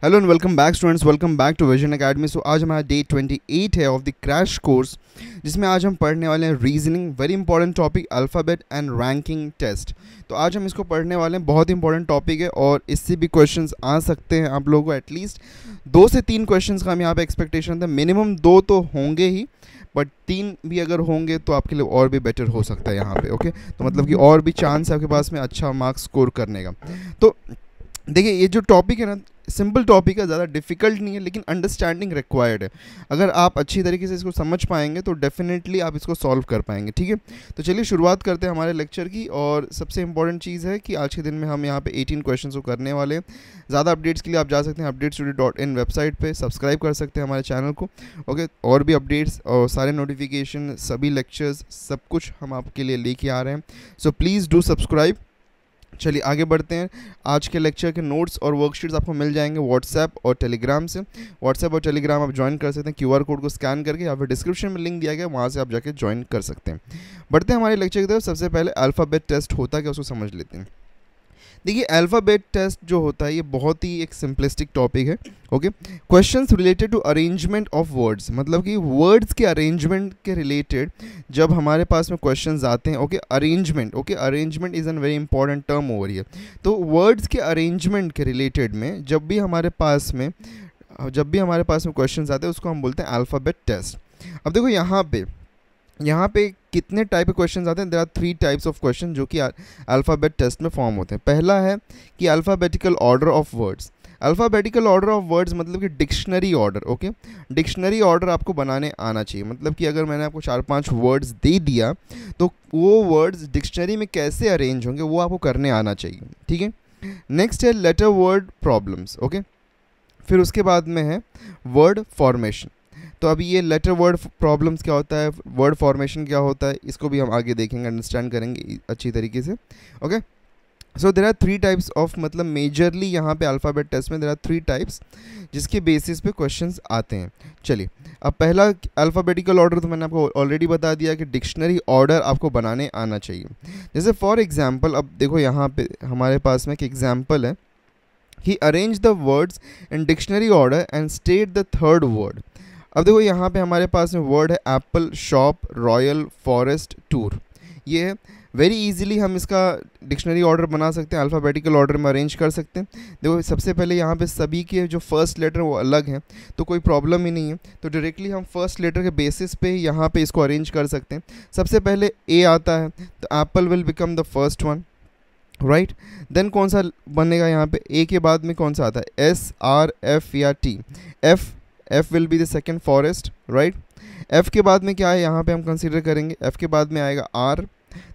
Hello and welcome back students, welcome back to vision academy. So आज हमारा day 28 है of the crash course, जिसमें आज हम पढ़ने वाले हैं reasoning, very important topic, alphabet and ranking test. तो आज हम इसको पढ़ने वाले हैं, बहुत इंपॉर्टेंट टॉपिक है और इससे भी क्वेश्चंस आ सकते हैं आप लोगों को। एटलीस्ट 2 से 3 क्वेश्चंस का हम यहाँ पे एक्सपेक्टेशन था, मिनिमम 2 तो होंगे ही, बट 3 भी अगर होंगे तो आपके लिए और भी बेटर हो सकता है यहाँ पे। ओके, तो मतलब कि और भी चांस है आपके पास में अच्छा मार्क्स स्कोर करने का। तो देखिए, ये जो टॉपिक है ना, सिंपल टॉपिक है, ज़्यादा डिफिकल्ट नहीं है, लेकिन अंडरस्टैंडिंग रिक्वायर्ड है। अगर आप अच्छी तरीके से इसको समझ पाएंगे तो डेफिनेटली आप इसको सॉल्व कर पाएंगे। ठीक है, तो चलिए शुरुआत करते हैं हमारे लेक्चर की। और सबसे इंपॉर्टेंट चीज़ है कि आज के दिन में हम यहाँ पे 18 क्वेश्चन को करने वाले हैं। ज़्यादा अपडेट्स के लिए आप जा सकते हैं updatesstudy.in वेबसाइट पर, सब्सक्राइब कर सकते हैं हमारे चैनल को। ओके, और भी अपडेट्स और सारे नोटिफिकेशन, सभी लेक्चर्स, सब कुछ हम आपके लिए लेके आ रहे हैं। So please do subscribe. चलिए आगे बढ़ते हैं। आज के लेक्चर के नोट्स और वर्कशीट्स आपको मिल जाएंगे व्हाट्सएप और टेलीग्राम से। व्हाट्सएप और टेलीग्राम आप ज्वाइन कर सकते हैं QR कोड को स्कैन करके, या फिर डिस्क्रिप्शन में लिंक दिया गया, वहाँ से आप जाके ज्वाइन कर सकते हैं। बढ़ते हैं हमारे लेक्चर की तरफ। सबसे पहले अल्फ़ाबेट टेस्ट होता क्या, उसको समझ लेते हैं। देखिए, अल्फ़ाबेट टेस्ट जो होता है ये बहुत ही एक सिंपलिस्टिक टॉपिक है। Okay, questions related to arrangement of words, मतलब कि वर्ड्स के अरेंजमेंट के रिलेटेड जब हमारे पास में क्वेश्चंस आते हैं। Okay, arrangement, okay, arrangement is an very important term over here. तो वर्ड्स के अरेंजमेंट के रिलेटेड में जब भी हमारे पास में क्वेश्चंस आते हैं, उसको हम बोलते हैं अल्फ़ाबेट टेस्ट। अब देखो यहाँ पे कितने टाइप के क्वेश्चंस आते हैं। There are 3 types of question जो कि अल्फ़ाबेट टेस्ट में फॉर्म होते हैं। पहला है कि alphabetical order of words. Alphabetical order of words मतलब कि dictionary order. Okay, dictionary order आपको बनाने आना चाहिए। मतलब कि अगर मैंने आपको 4-5 वर्ड्स दे दिया तो वो वर्ड्स डिक्शनरी में कैसे अरेंज होंगे वो आपको करने आना चाहिए। ठीक है, नेक्स्ट है लेटर वर्ड प्रॉब्लम्स। ओके, फिर उसके बाद में है वर्ड फॉर्मेशन। तो अभी ये लेटर वर्ड प्रॉब्लम्स क्या होता है, वर्ड फॉर्मेशन क्या होता है, इसको भी हम आगे देखेंगे, अंडरस्टैंड करेंगे अच्छी तरीके से। Okay, so there are 3 types of, मतलब मेजरली यहाँ पे अल्फ़ाबेट टेस्ट में देयर आर 3 टाइप्स जिसके बेसिस पे क्वेश्चंस आते हैं। चलिए, अब पहला अल्फ़ाबेटिकल ऑर्डर तो मैंने आपको ऑलरेडी बता दिया कि डिक्शनरी ऑर्डर आपको बनाने आना चाहिए। जैसे फॉर एग्जाम्पल, अब देखो यहाँ पे हमारे पास में एक एग्जाम्पल है कि arrange the words in dictionary order and state the third word. अब देखो यहाँ पे हमारे पास में वर्ड है Apple, shop, royal, forest, tour. ये है, वेरी इजीली हम इसका डिक्शनरी ऑर्डर बना सकते हैं, अल्फ़ाबेटिकल ऑर्डर में अरेंज कर सकते हैं। देखो सबसे पहले यहाँ पे सभी के जो फर्स्ट लेटर वो अलग हैं, तो कोई प्रॉब्लम ही नहीं है। तो डायरेक्टली हम फर्स्ट लेटर के बेसिस पे यहाँ पे इसको अरेंज कर सकते हैं। सबसे पहले ए आता है, तो apple will become the first one, right. Then कौन सा बनेगा यहाँ पे, ए के बाद में कौन सा आता है, S, R, F या T। F will be the second, forest, right. F के बाद में क्या है यहाँ पे हम कंसीडर करेंगे, F के बाद में आएगा R,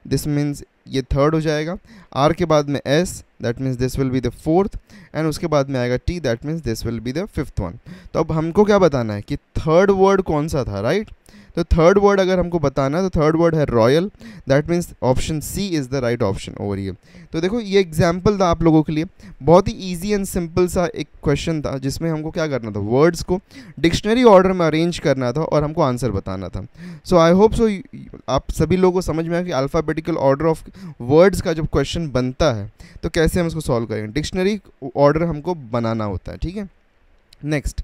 दिस मीन्स ये थर्ड हो जाएगा। R के बाद में S, that means this will be the fourth, and उसके बाद में आएगा T, that means this will be the fifth one. तो अब हमको क्या बताना है कि थर्ड वर्ड कौन सा था, राइट। तो थर्ड वर्ड अगर हमको बताना है तो थर्ड वर्ड है royal, that means option C is the right option over here. तो देखो ये एग्जाम्पल था आप लोगों के लिए, बहुत ही ईजी एंड सिंपल सा एक क्वेश्चन था जिसमें हमको क्या करना था, वर्ड्स को डिक्शनरी ऑर्डर में अरेंज करना था और हमको आंसर बताना था। सो आई होप सो आप सभी लोगों को समझ में आया कि अल्फ़ाबेटिकल ऑर्डर ऑफ वर्ड्स का जब क्वेश्चन बनता है तो कैसे हम इसको सॉल्व करेंगे, डिक्शनरी ऑर्डर हमको बनाना होता है। ठीक है, नेक्स्ट,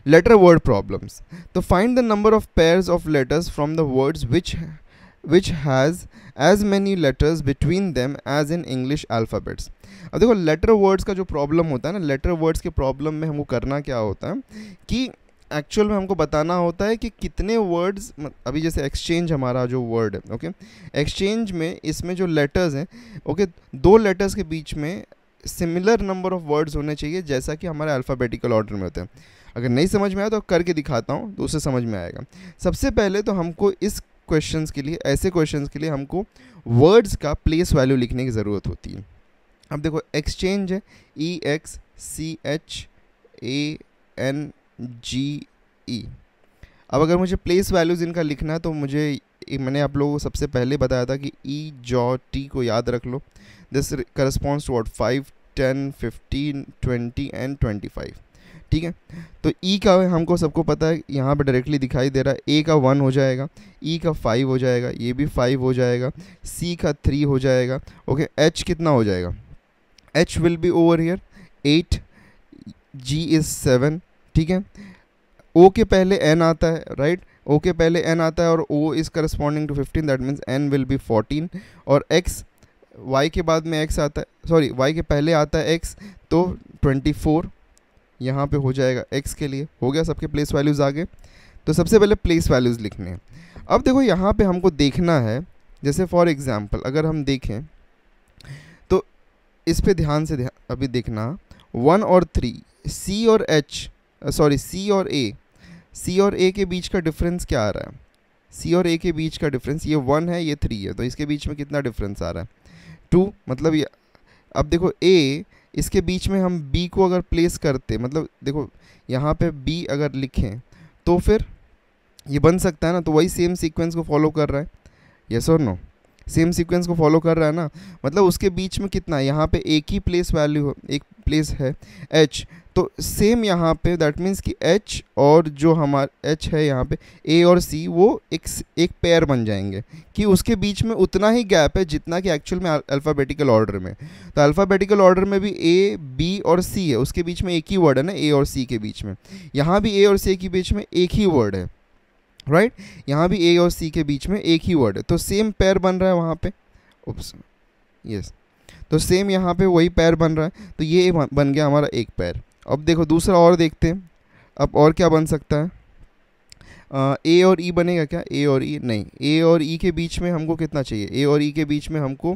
letter word problems. तो find the number of pairs of letters from the words which has as many letters between them as in English alphabets. अब देखो लेटर वर्ड्स का जो प्रॉब्लम होता है ना, लेटर वर्ड्स के प्रॉब्लम में हमको करना क्या होता है कि एक्चुअल में हमको बताना होता है कि कितने वर्ड्स, अभी जैसे एक्सचेंज हमारा जो वर्ड है, ओके, एक्सचेंज में इसमें जो लेटर्स हैं, ओके, 2 लेटर्स के बीच में सिमिलर नंबर ऑफ वर्ड्स होने चाहिए जैसा कि हमारे अल्फ़ाबेटिकल ऑर्डर में होते हैं। अगर नहीं समझ में आया तो करके दिखाता हूँ तो उससे समझ में आएगा। सबसे पहले तो हमको इस क्वेश्चंस के लिए, ऐसे क्वेश्चंस के लिए हमको वर्ड्स का प्लेस वैल्यू लिखने की ज़रूरत होती है। अब देखो एक्सचेंज है EXCHANGE। अब अगर मुझे प्लेस वैल्यूज़ इनका लिखना है तो मैंने आप लोगों को सबसे पहले बताया था कि E, J, T को याद रख लो। This corresponds to what, 5, 10, 15, 20 and 25। ठीक है, तो E का हमको सबको पता है, यहाँ पे डायरेक्टली दिखाई दे रहा है। A का 1 हो जाएगा, E का 5 हो जाएगा, ये भी 5 हो जाएगा, C का 3 हो जाएगा। ओके, H कितना हो जाएगा, H will be over here 8, G is 7, ठीक है। O के पहले N आता है, राइट, O के पहले N आता है और O is corresponding to 15, that means N will be 14। और X, Y के बाद में X आता है, सॉरी Y के पहले आता है X, तो 24 यहाँ पे हो जाएगा X के लिए। हो गया, सबके प्लेस वैल्यूज़ आ गए। तो सबसे पहले प्लेस वैल्यूज़ लिखने हैं। अब देखो यहाँ पे हमको देखना है, जैसे फॉर एग्जांपल अगर हम देखें तो इस पे ध्यान से अभी देखना, 1 और 3, C और H, सॉरी C और A के बीच का डिफरेंस क्या आ रहा है? C और A के बीच का डिफरेंस, ये 1 है, ये 3 है, तो इसके बीच में कितना डिफरेंस आ रहा है? 2। मतलब ये, अब देखो A, इसके बीच में हम B को अगर प्लेस करते, मतलब देखो यहाँ पे B अगर लिखें तो फिर ये बन सकता है ना, तो वही सेम सीक्वेंस को फॉलो कर रहा है, यस और नो? सेम सीक्वेंस को फॉलो कर रहा है ना, मतलब उसके बीच में कितना, यहाँ पे एक ही प्लेस वैल्यू, एक प्लेस है H, तो सेम यहाँ पे दैट मीन्स कि H और जो हमारा H है यहाँ पे A और C, वो एक पेयर बन जाएंगे कि उसके बीच में उतना ही गैप है जितना कि एक्चुअल में अल्फ़ाबेटिकल ऑर्डर में। तो अल्फ़ाबेटिकल ऑर्डर में भी A, B और C है, उसके बीच में एक ही वर्ड है ना, A और C के बीच में। यहाँ भी A और C के बीच में एक ही वर्ड है, राइट, यहाँ भी A और C के बीच में एक ही वर्ड है, तो सेम पेयर बन रहा है वहाँ पे। उप्स, यस, तो सेम यहाँ पे वही पेयर बन रहा है, तो ये बन गया हमारा एक पेयर। अब देखो दूसरा और देखते हैं, अब और क्या बन सकता है? A और E बनेगा क्या? A और E नहीं, A और E के बीच में हमको कितना चाहिए? A और E के बीच में हमको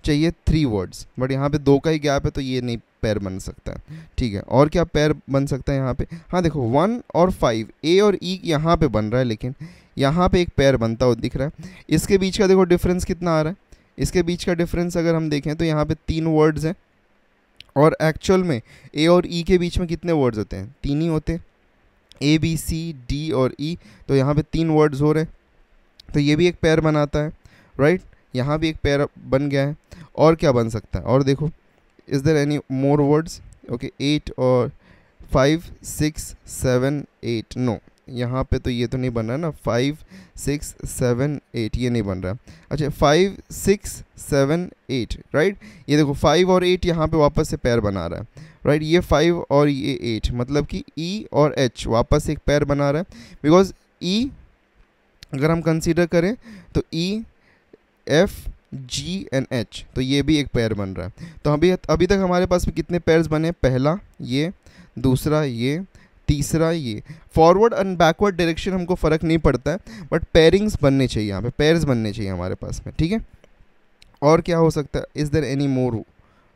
चाहिए 3 वर्ड्स, बट यहाँ पे 2 का ही गैप है, तो ये नहीं पेयर बन सकता है, ठीक है। और क्या पेयर बन सकता है यहाँ पे? हाँ देखो 1 और 5, A और E यहाँ पे बन रहा है, लेकिन यहाँ पे एक पेयर बनता हुआ दिख रहा है। इसके बीच का देखो डिफरेंस कितना आ रहा है, इसके बीच का डिफरेंस अगर हम देखें तो यहाँ पे 3 वर्ड्स हैं, और एक्चुअल में A और E के बीच में कितने वर्ड्स होते हैं? 3 ही होते हैं, A B C D और E, तो यहाँ पे 3 वर्ड्स हो रहे हैं, तो ये भी एक पेयर बनाता है, राइट, यहाँ भी एक पेयर बन गया है। और क्या बन सकता है? और देखो, is there any more words? Okay, 8 और 5 6 7 8, नो, यहाँ पे तो ये तो नहीं बन रहा है ना, 5 6 7 8 ये नहीं बन रहा। अच्छा 5 6 7 8, राइट, ये देखो 5 और 8 यहाँ पे वापस से पेयर बना रहा है, राइट, ये 5 और ये 8, मतलब कि E और H वापस एक पेयर बना रहा है, बिकॉज E अगर हम कंसीडर करें तो E F G and H, तो ये भी एक पेयर बन रहा है। तो अभी तक हमारे पास में कितने पेयर्स बने? पहला ये, दूसरा ये, तीसरा ये। फॉरवर्ड एंड बैकवर्ड डायरेक्शन हमको फ़र्क नहीं पड़ता है, बट पेयरिंग्स बनने चाहिए, यहाँ पे पेयर्स बनने चाहिए हमारे पास में, ठीक है। और क्या हो सकता है? Is there any more?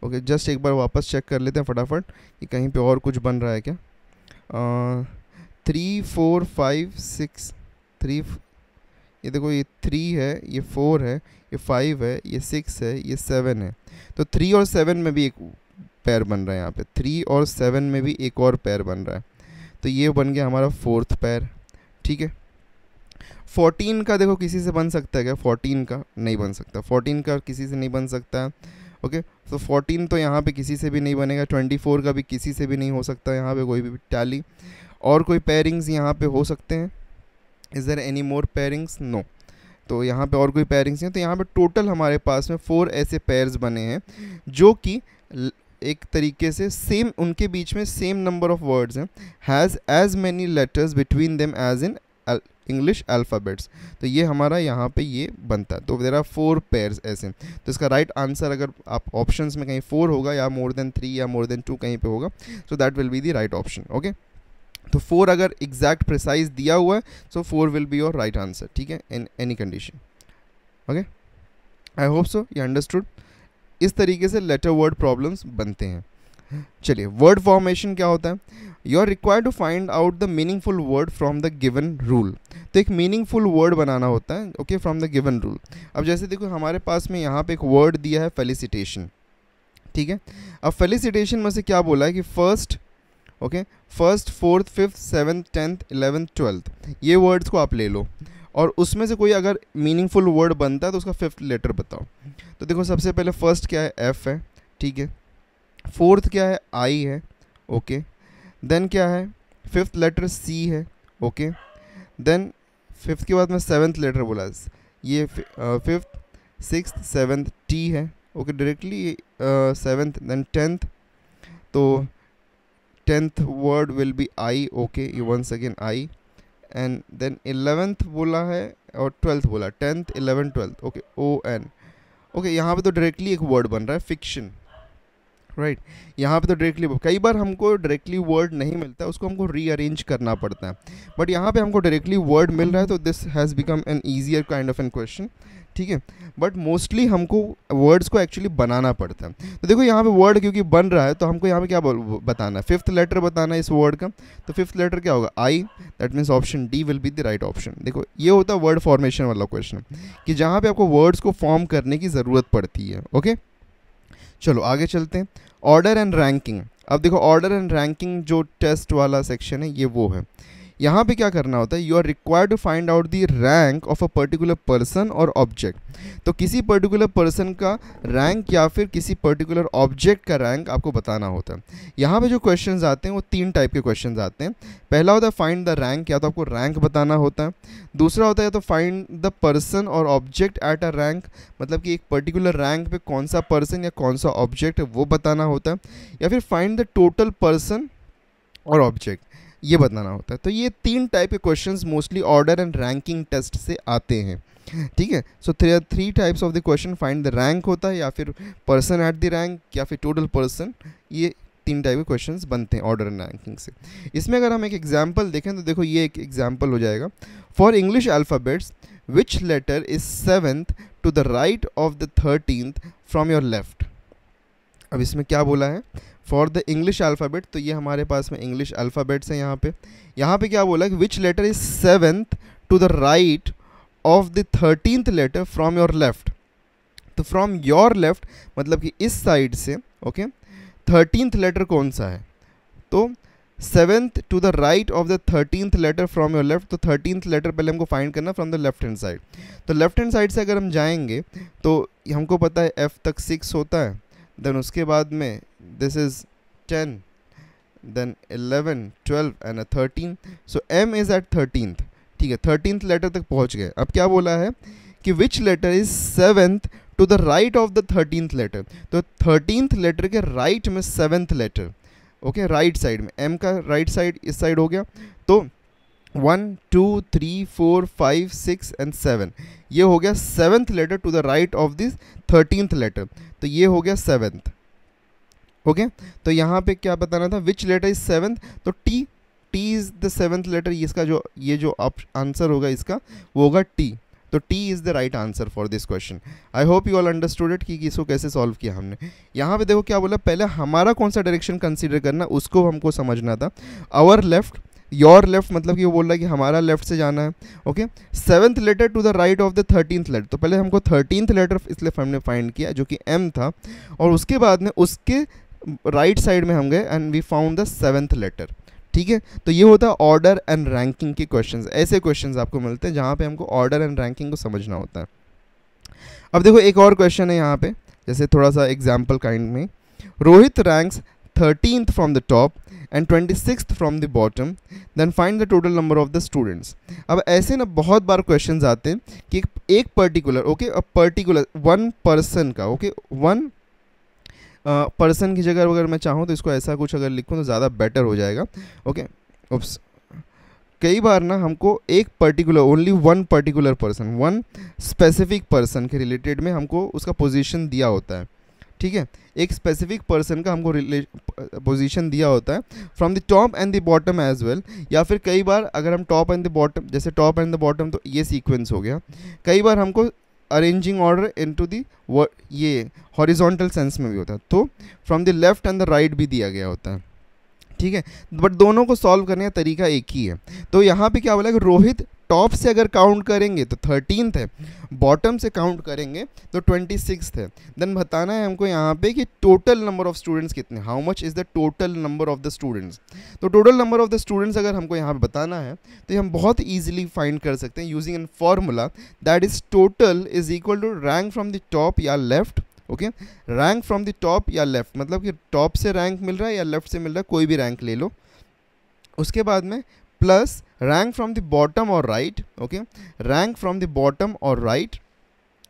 Okay, just एक बार वापस चेक कर लेते हैं फटाफट कि कहीं पे और कुछ बन रहा है क्या। 3 4 5 6 3, ये देखो ये 3 है, ये 4 है, ये 5 है, ये 6 है, ये 7 है, तो 3 और 7 में भी एक पेयर बन रहा है यहाँ पे, 3 और 7 में भी एक और पेयर बन रहा है, तो ये बन गया हमारा 4th पेयर, ठीक है। 14 का देखो किसी से बन सकता है क्या? 14 का नहीं बन सकता, 14 का किसी से नहीं बन सकता है, ओके। तो 14 तो यहाँ पे किसी से भी नहीं बनेगा, 24 का भी किसी से भी नहीं हो सकता यहाँ पे कोई भी टैली। और कोई पेयरिंग्स यहाँ पे हो सकते हैं? Is there any more pairings? No. तो यहाँ पे और कोई पेयरिंग्स नहीं, तो यहाँ पे टोटल हमारे पास में 4 ऐसे पेयर्स बने हैं जो कि एक तरीके से सेम, उनके बीच में सेम नंबर ऑफ वर्ड्स हैं, has as many letters between them as in English alphabets. तो ये हमारा यहाँ पे ये बनता है, तो देयर आर 4 पेयर्स ऐसे। तो इसका राइट आंसर अगर आप ऑप्शंस में कहीं 4 होगा या मोर देन 3 या मोर देन 2 कहीं पे होगा, so that will be the right option, okay. तो 4 अगर एग्जैक्ट प्रिसाइज दिया हुआ है, सो 4 will be your right answer, ठीक है, in any condition, okay. I hope so you understood. इस तरीके से लेटर वर्ड प्रॉब्लम्स बनते हैं। चलिए, वर्ड फॉर्मेशन क्या होता है? You are required to find out the meaningful word from the given rule. तो एक मीनिंगफुल वर्ड बनाना होता है, okay, from the given rule. अब जैसे देखो हमारे पास में यहाँ पे एक वर्ड दिया है फेलिसिटेशन, ठीक है। अब फेलिसिटेशन में से क्या बोला है कि first, okay, first, 4th, 5th, 7th, 10th, 11th, 12th, ये वर्ड्स को आप ले लो, और उसमें से कोई अगर मीनिंगफुल वर्ड बनता है तो उसका 5th लेटर बताओ। तो देखो सबसे पहले फर्स्ट क्या है? F है, ठीक है। 4th क्या है? I है, ओके। देन क्या है? 5th लेटर C है, ओके। देन 5th के बाद में 7th लेटर बोला, ये 5th 6th 7th T है, okay, directly 7th, then 10th, तो 10th word will be I. Okay, you once again I. And then 11th बोला है और 12th बोला, 10th 11th 12th. Okay, ON. Okay, यहाँ पे तो डायरेक्टली एक वर्ड बन रहा है फिक्शन, राइट. यहाँ पे तो डायरेक्टली, कई बार हमको डायरेक्टली वर्ड नहीं मिलता है, उसको हमको रीअरेंज करना पड़ता है. बट यहाँ पे हमको डायरेक्टली वर्ड मिल रहा है, तो this has become an easier kind of an question. ठीक है, बट मोस्टली हमको वर्ड्स को एक्चुअली बनाना पड़ता है. तो देखो यहाँ पे वर्ड क्योंकि बन रहा है, तो हमको यहाँ पे क्या बताना है, 5th लेटर बताना है इस वर्ड का. तो 5th लेटर क्या होगा, I. That means option D will be the right option. देखो ये होता है वर्ड फॉर्मेशन वाला क्वेश्चन, कि जहाँ पे आपको वर्ड्स को फॉर्म करने की ज़रूरत पड़ती है. ओके, चलो आगे चलते हैं. Order and ranking. अब देखो ऑर्डर एंड रैंकिंग जो टेस्ट वाला सेक्शन है, ये वो है. यहाँ पे क्या करना होता है, you are required to find out the rank of a particular person और ऑब्जेक्ट. तो किसी पर्टिकुलर पर्सन का रैंक या फिर किसी पर्टिकुलर ऑब्जेक्ट का रैंक आपको बताना होता है. यहाँ पे जो क्वेश्चंस आते हैं वो 3 टाइप के क्वेश्चंस आते हैं. पहला होता है फाइंड द रैंक, या तो आपको रैंक बताना होता है. दूसरा होता है या तो फाइंड द पर्सन और ऑब्जेक्ट एट अ रैंक, मतलब कि एक पर्टिकुलर रैंक पे कौन सा पर्सन या कौन सा ऑब्जेक्ट है वो बताना होता है. या फिर फाइंड द टोटल पर्सन और ऑब्जेक्ट, ये बताना होता है. तो ये 3 टाइप के questions mostly order and ranking test से आते हैं. ठीक है, so 3 types of the question, find the rank होता है, या फिर पर्सन एट द रैंक, या फिर टोटल पर्सन. ये 3 टाइप के क्वेश्चंस बनते हैं ऑर्डर एंड रैंकिंग से. इसमें अगर हम एक एग्जाम्पल देखें तो देखो ये एक एग्जाम्पल हो जाएगा. For English alphabets which letter is 7th to the right of the 13th from your left. अब इसमें क्या बोला है, फॉर द इंग्लिश अल्फ़ाबेट, तो ये हमारे पास में इंग्लिश अल्फ़ाबेट्स हैं. यहाँ पे क्या बोला है, which letter is 7th to the right of the 13th letter from your left. तो फ्रॉम योर लेफ्ट मतलब कि इस साइड से. ओके, 13th लेटर कौन सा है, तो 7th to the right of the 13th letter from your left. तो 13th लेटर पहले हमको फाइंड करना from the left hand side. तो लेफ्ट हैंड साइड से अगर हम जाएंगे तो हमको पता है F तक 6 होता है. देन उसके बाद में this is 10, then 11, 12 and 13. So M is at 13th. ठीक है, 13th लेटर तक पहुंच गए. अब क्या बोला है कि which letter is 7th to the right of the 13th letter. तो 13th लेटर के राइट में 7th letter. Okay, right side में M का राइट साइड इस साइड हो गया. तो 1, 2, 3, 4, 5, 6 एंड 7, ये हो गया 7th letter to the right of this 13th letter. तो ये हो गया 7th. ओके, तो यहाँ पे क्या बताना था, विच लेटर इज 7th. तो T is the 7th letter. इसका जो ये जो आंसर होगा इसका वो होगा T. तो T is the right answer for this question. I hope you all understood it कि इसको कैसे सॉल्व किया हमने. यहाँ पे देखो क्या बोला, पहले हमारा कौन सा डायरेक्शन कंसीडर करना उसको हमको समझना था. आवर लेफ्ट, योर लेफ्ट मतलब कि वो बोल रहा है कि हमारा लेफ्ट से जाना है. Okay, 7th letter to the right of the 13th letter. तो पहले हमको 13th लेटर इसलिए हमने फाइंड किया जो कि M था, और उसके बाद में उसके राइट साइड में हम गए and we found the 7th letter. ठीक है, तो ये होता है ऑर्डर एंड रैंकिंग के क्वेश्चंस. ऐसे क्वेश्चंस आपको मिलते हैं जहाँ पे हमको ऑर्डर एंड रैंकिंग को समझना होता है. अब देखो एक और क्वेश्चन है यहाँ पे, जैसे थोड़ा सा एग्जाम्पल काइंड में. Rohit ranks 13th from the top and 26th from the bottom, then find the total number of the students. अब ऐसे ना बहुत बार क्वेश्चंस आते हैं कि एक particular, okay, particular one person का, ओके, वन पर्सन की जगह अगर मैं चाहूँ तो इसको ऐसा कुछ अगर लिखूँ तो ज़्यादा बेटर हो जाएगा. ओके, उप्स, कई बार ना हमको एक particular, only one particular person, one specific person के रिलेटेड में हमको उसका पोजीशन दिया होता है. ठीक है, एक स्पेसिफिक पर्सन का हमको पोजीशन दिया होता है from the top and the bottom as well. या फिर कई बार अगर हम टॉप एंड द बॉटम, जैसे टॉप एंड द बॉटम, तो ये सीक्वेंस हो गया. कई बार हमको अरेंजिंग ऑर्डर इनटू दी ये हॉरिजॉन्टल सेंस में भी होता है, तो from the left and the right भी दिया गया होता है. ठीक है, बट दोनों को सॉल्व करने का तरीका एक ही है. तो यहाँ पे क्या बोला कि रोहित टॉप से अगर काउंट करेंगे तो 13th है, बॉटम से काउंट करेंगे तो 26th है. देन बताना है हमको यहाँ पे कि टोटल नंबर ऑफ स्टूडेंट्स कितने, how much is the total number of the students. तो total number of the students अगर हमको यहाँ पे बताना है तो हम बहुत ईजिली फाइंड कर सकते हैं using an formula, that is total is equal to rank from the top या left. Okay, rank from the top या लेफ्ट मतलब कि टॉप से रैंक मिल रहा है या लेफ्ट से मिल रहा है, कोई भी रैंक ले लो. उसके बाद में plus rank from the bottom और right. Okay, rank from the bottom और राइट.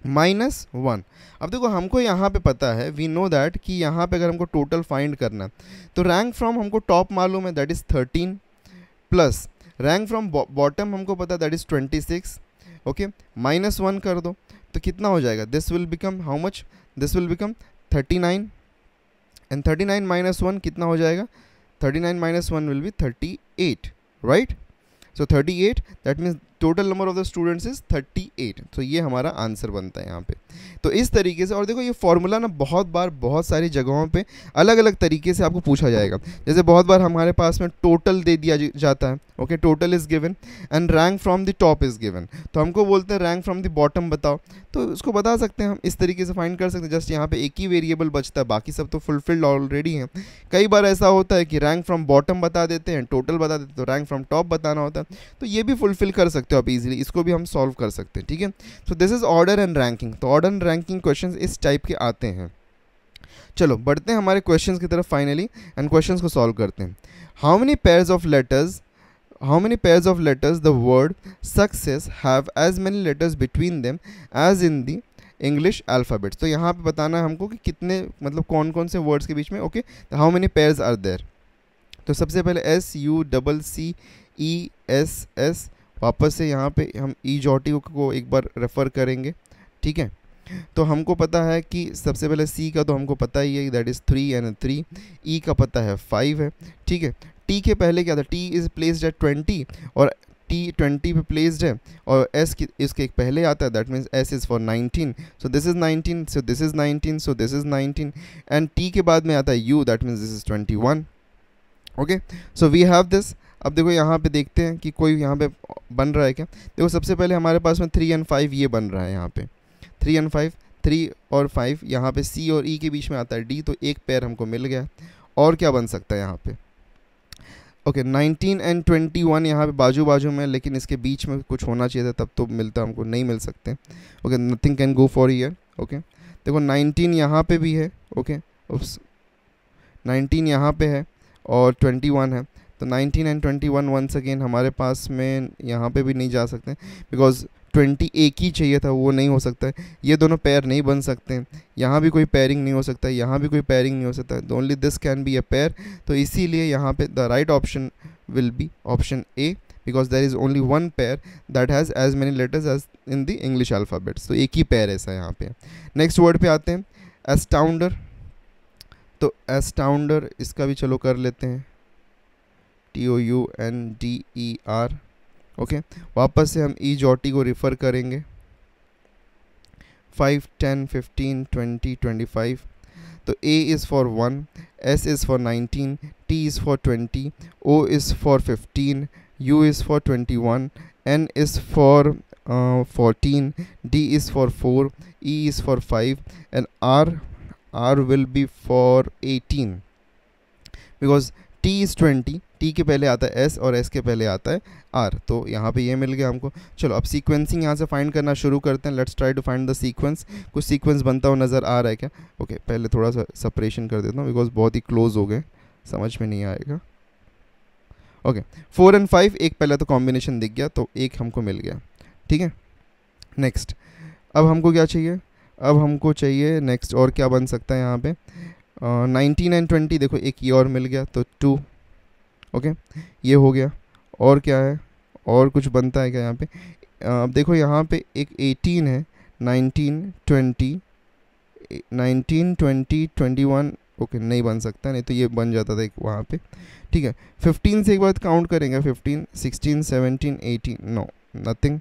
-1। अब देखो हमको यहाँ पे पता है, वी नो दैट कि यहाँ पे अगर हमको टोटल फाइंड करना है तो रैंक फ्रॉम हमको टॉप मालूम है, that is 13, plus rank from bottom हमको पता है दैट इज़ 26। ओके, -1 कर दो तो कितना हो जाएगा, this will become how much, this will become 39, and 39 -1 कितना हो जाएगा, 39 -1 will be 38, right. So 38, that means total number of the students is 38। तो ये हमारा आंसर बनता है यहाँ पे। तो इस तरीके से, और देखो ये फॉर्मूला ना बहुत बार बहुत सारी जगहों पे अलग अलग तरीके से आपको पूछा जाएगा। जैसे बहुत बार हमारे पास में टोटल दे दिया जाता है, okay, total is given and rank from the top is given, तो हमको बोलते हैं रैंक फ्रॉम द बॉटम बताओ, तो उसको बता सकते हैं हम, इस तरीके से फाइंड कर सकते हैं। जस्ट यहाँ पे एक ही वेरिएबल बचता है, बाकी सब तो फुलफिल्ड ऑलरेडी हैं। कई बार ऐसा होता है कि रैंक फ्रॉम बॉटम बता देते हैं, टोटल बता देते हैं, तो रैंक फ्रॉम टॉप बताना होता है, तो ये भी फुलफिल कर सकते हो आप इजीली, इसको भी हम सॉल्व कर सकते हैं, ठीक है। So this is order and ranking. तो ऑर्डर एंड रैंकिंग क्वेश्चंस इस टाइप के आते हैं। चलो बढ़ते हैं हमारे क्वेश्चंस की तरफ फाइनली, एंड क्वेश्चंस को सॉल्व करते हैं। How many pairs of letters, how many pairs of letters the word success have as many letters between them as in the English alphabet। तो यहाँ पे बताना है हमको कि कितने, मतलब कौन कौन से वर्ड्स के बीच में, okay, how many pairs are there. तो सबसे पहले SUCCESS, वापस से यहाँ पे हम ईजॉटी को एक बार रेफ़र करेंगे, ठीक है। तो हमको पता है कि सबसे पहले C का तो हमको पता ही है, दैट इज़ 3 एंड 3, E का पता है 5 है, ठीक है। T के पहले क्या था, T इज़ प्लेस्ड एट 20 और T 20 पे प्लेस्ड है, और S की इसके एक पहले आता है, that means S is for 19, so this is 19, so this is 19, so this is 19, and T के बाद में आता है U, that means this is 21। Okay, so we have this. अब देखो यहाँ पे देखते हैं कि कोई यहाँ पे बन रहा है क्या। देखो सबसे पहले हमारे पास में 3 एंड 5 ये बन रहा है, यहाँ पे 3 एंड 5, 3 और 5, यहाँ पे C और E के बीच में आता है D, तो एक पेयर हमको मिल गया। और क्या बन सकता है यहाँ पे, ओके 19 एंड 21 यहाँ पे बाजू बाजू में, लेकिन इसके बीच में कुछ होना चाहिए था तब तो मिलता, हमको नहीं मिल सकते। Okay, nothing can go for year. Okay, देखो 19 यहाँ पे भी है, ओके, 19 यहाँ पे है और 21 है, तो 19 एंड 21 वंस अगेन हमारे पास में यहाँ पे भी नहीं जा सकते, बिकॉज 20 एक ही चाहिए था, वो नहीं हो सकता है। ये दोनों पेयर नहीं बन सकते हैं, यहाँ भी कोई पेयरिंग नहीं हो सकता है, यहाँ भी कोई पेयरिंग नहीं हो सकता है, only this can be a pair. तो इसीलिए यहाँ पे the right option will be option A, because there is only one pair that has as many letters as in the English alphabets. तो एक ही पेयर ऐसा यहाँ पे। नेक्स्ट वर्ड पे आते हैं, एस्टाउंडर। तो एस्टाउंडर इसका भी चलो कर लेते हैं, TOUNDER। ओके, वापस से हम ईजॉटी को रिफ़र करेंगे, 5, 10, 15, 20, 25। तो A is for 1, S is for 19, T is for 20, O is for 15, U is for 21, N is for 14, D is for 4, E is for 5, and R will be for 18, because T is 20, T के पहले आता है S और S के पहले आता है R। तो यहाँ पे ये मिल गया हमको। चलो अब सीक्वेंसिंग यहाँ से फाइंड करना शुरू करते हैं। Let's try to find the sequence. कुछ सीक्वेंस बनता हुआ नज़र आ रहा है क्या? ओके, पहले थोड़ा सा सेपरेशन कर देता हूँ, बिकॉज बहुत ही क्लोज हो गए, समझ में नहीं आएगा। ओके, 4 एंड 5 एक पहले तो कॉम्बिनेशन दिख गया, तो एक हमको मिल गया, ठीक है। नेक्स्ट, अब हमको क्या चाहिए? अब हमको चाहिए नेक्स्ट, और क्या बन सकता है यहाँ पे? 19 एंड 20, देखो एक ये और मिल गया, तो 2। ओके, ये हो गया। और क्या है? और कुछ बनता है क्या यहाँ पे? अब देखो यहाँ पे एक 18 है, 19, 20, 21। ओके, नहीं बन सकता, नहीं तो ये बन जाता था एक वहाँ पे, ठीक है। 15 से एक बार काउंट करेंगे, 15, 16, 17, 18, नो नथिंग।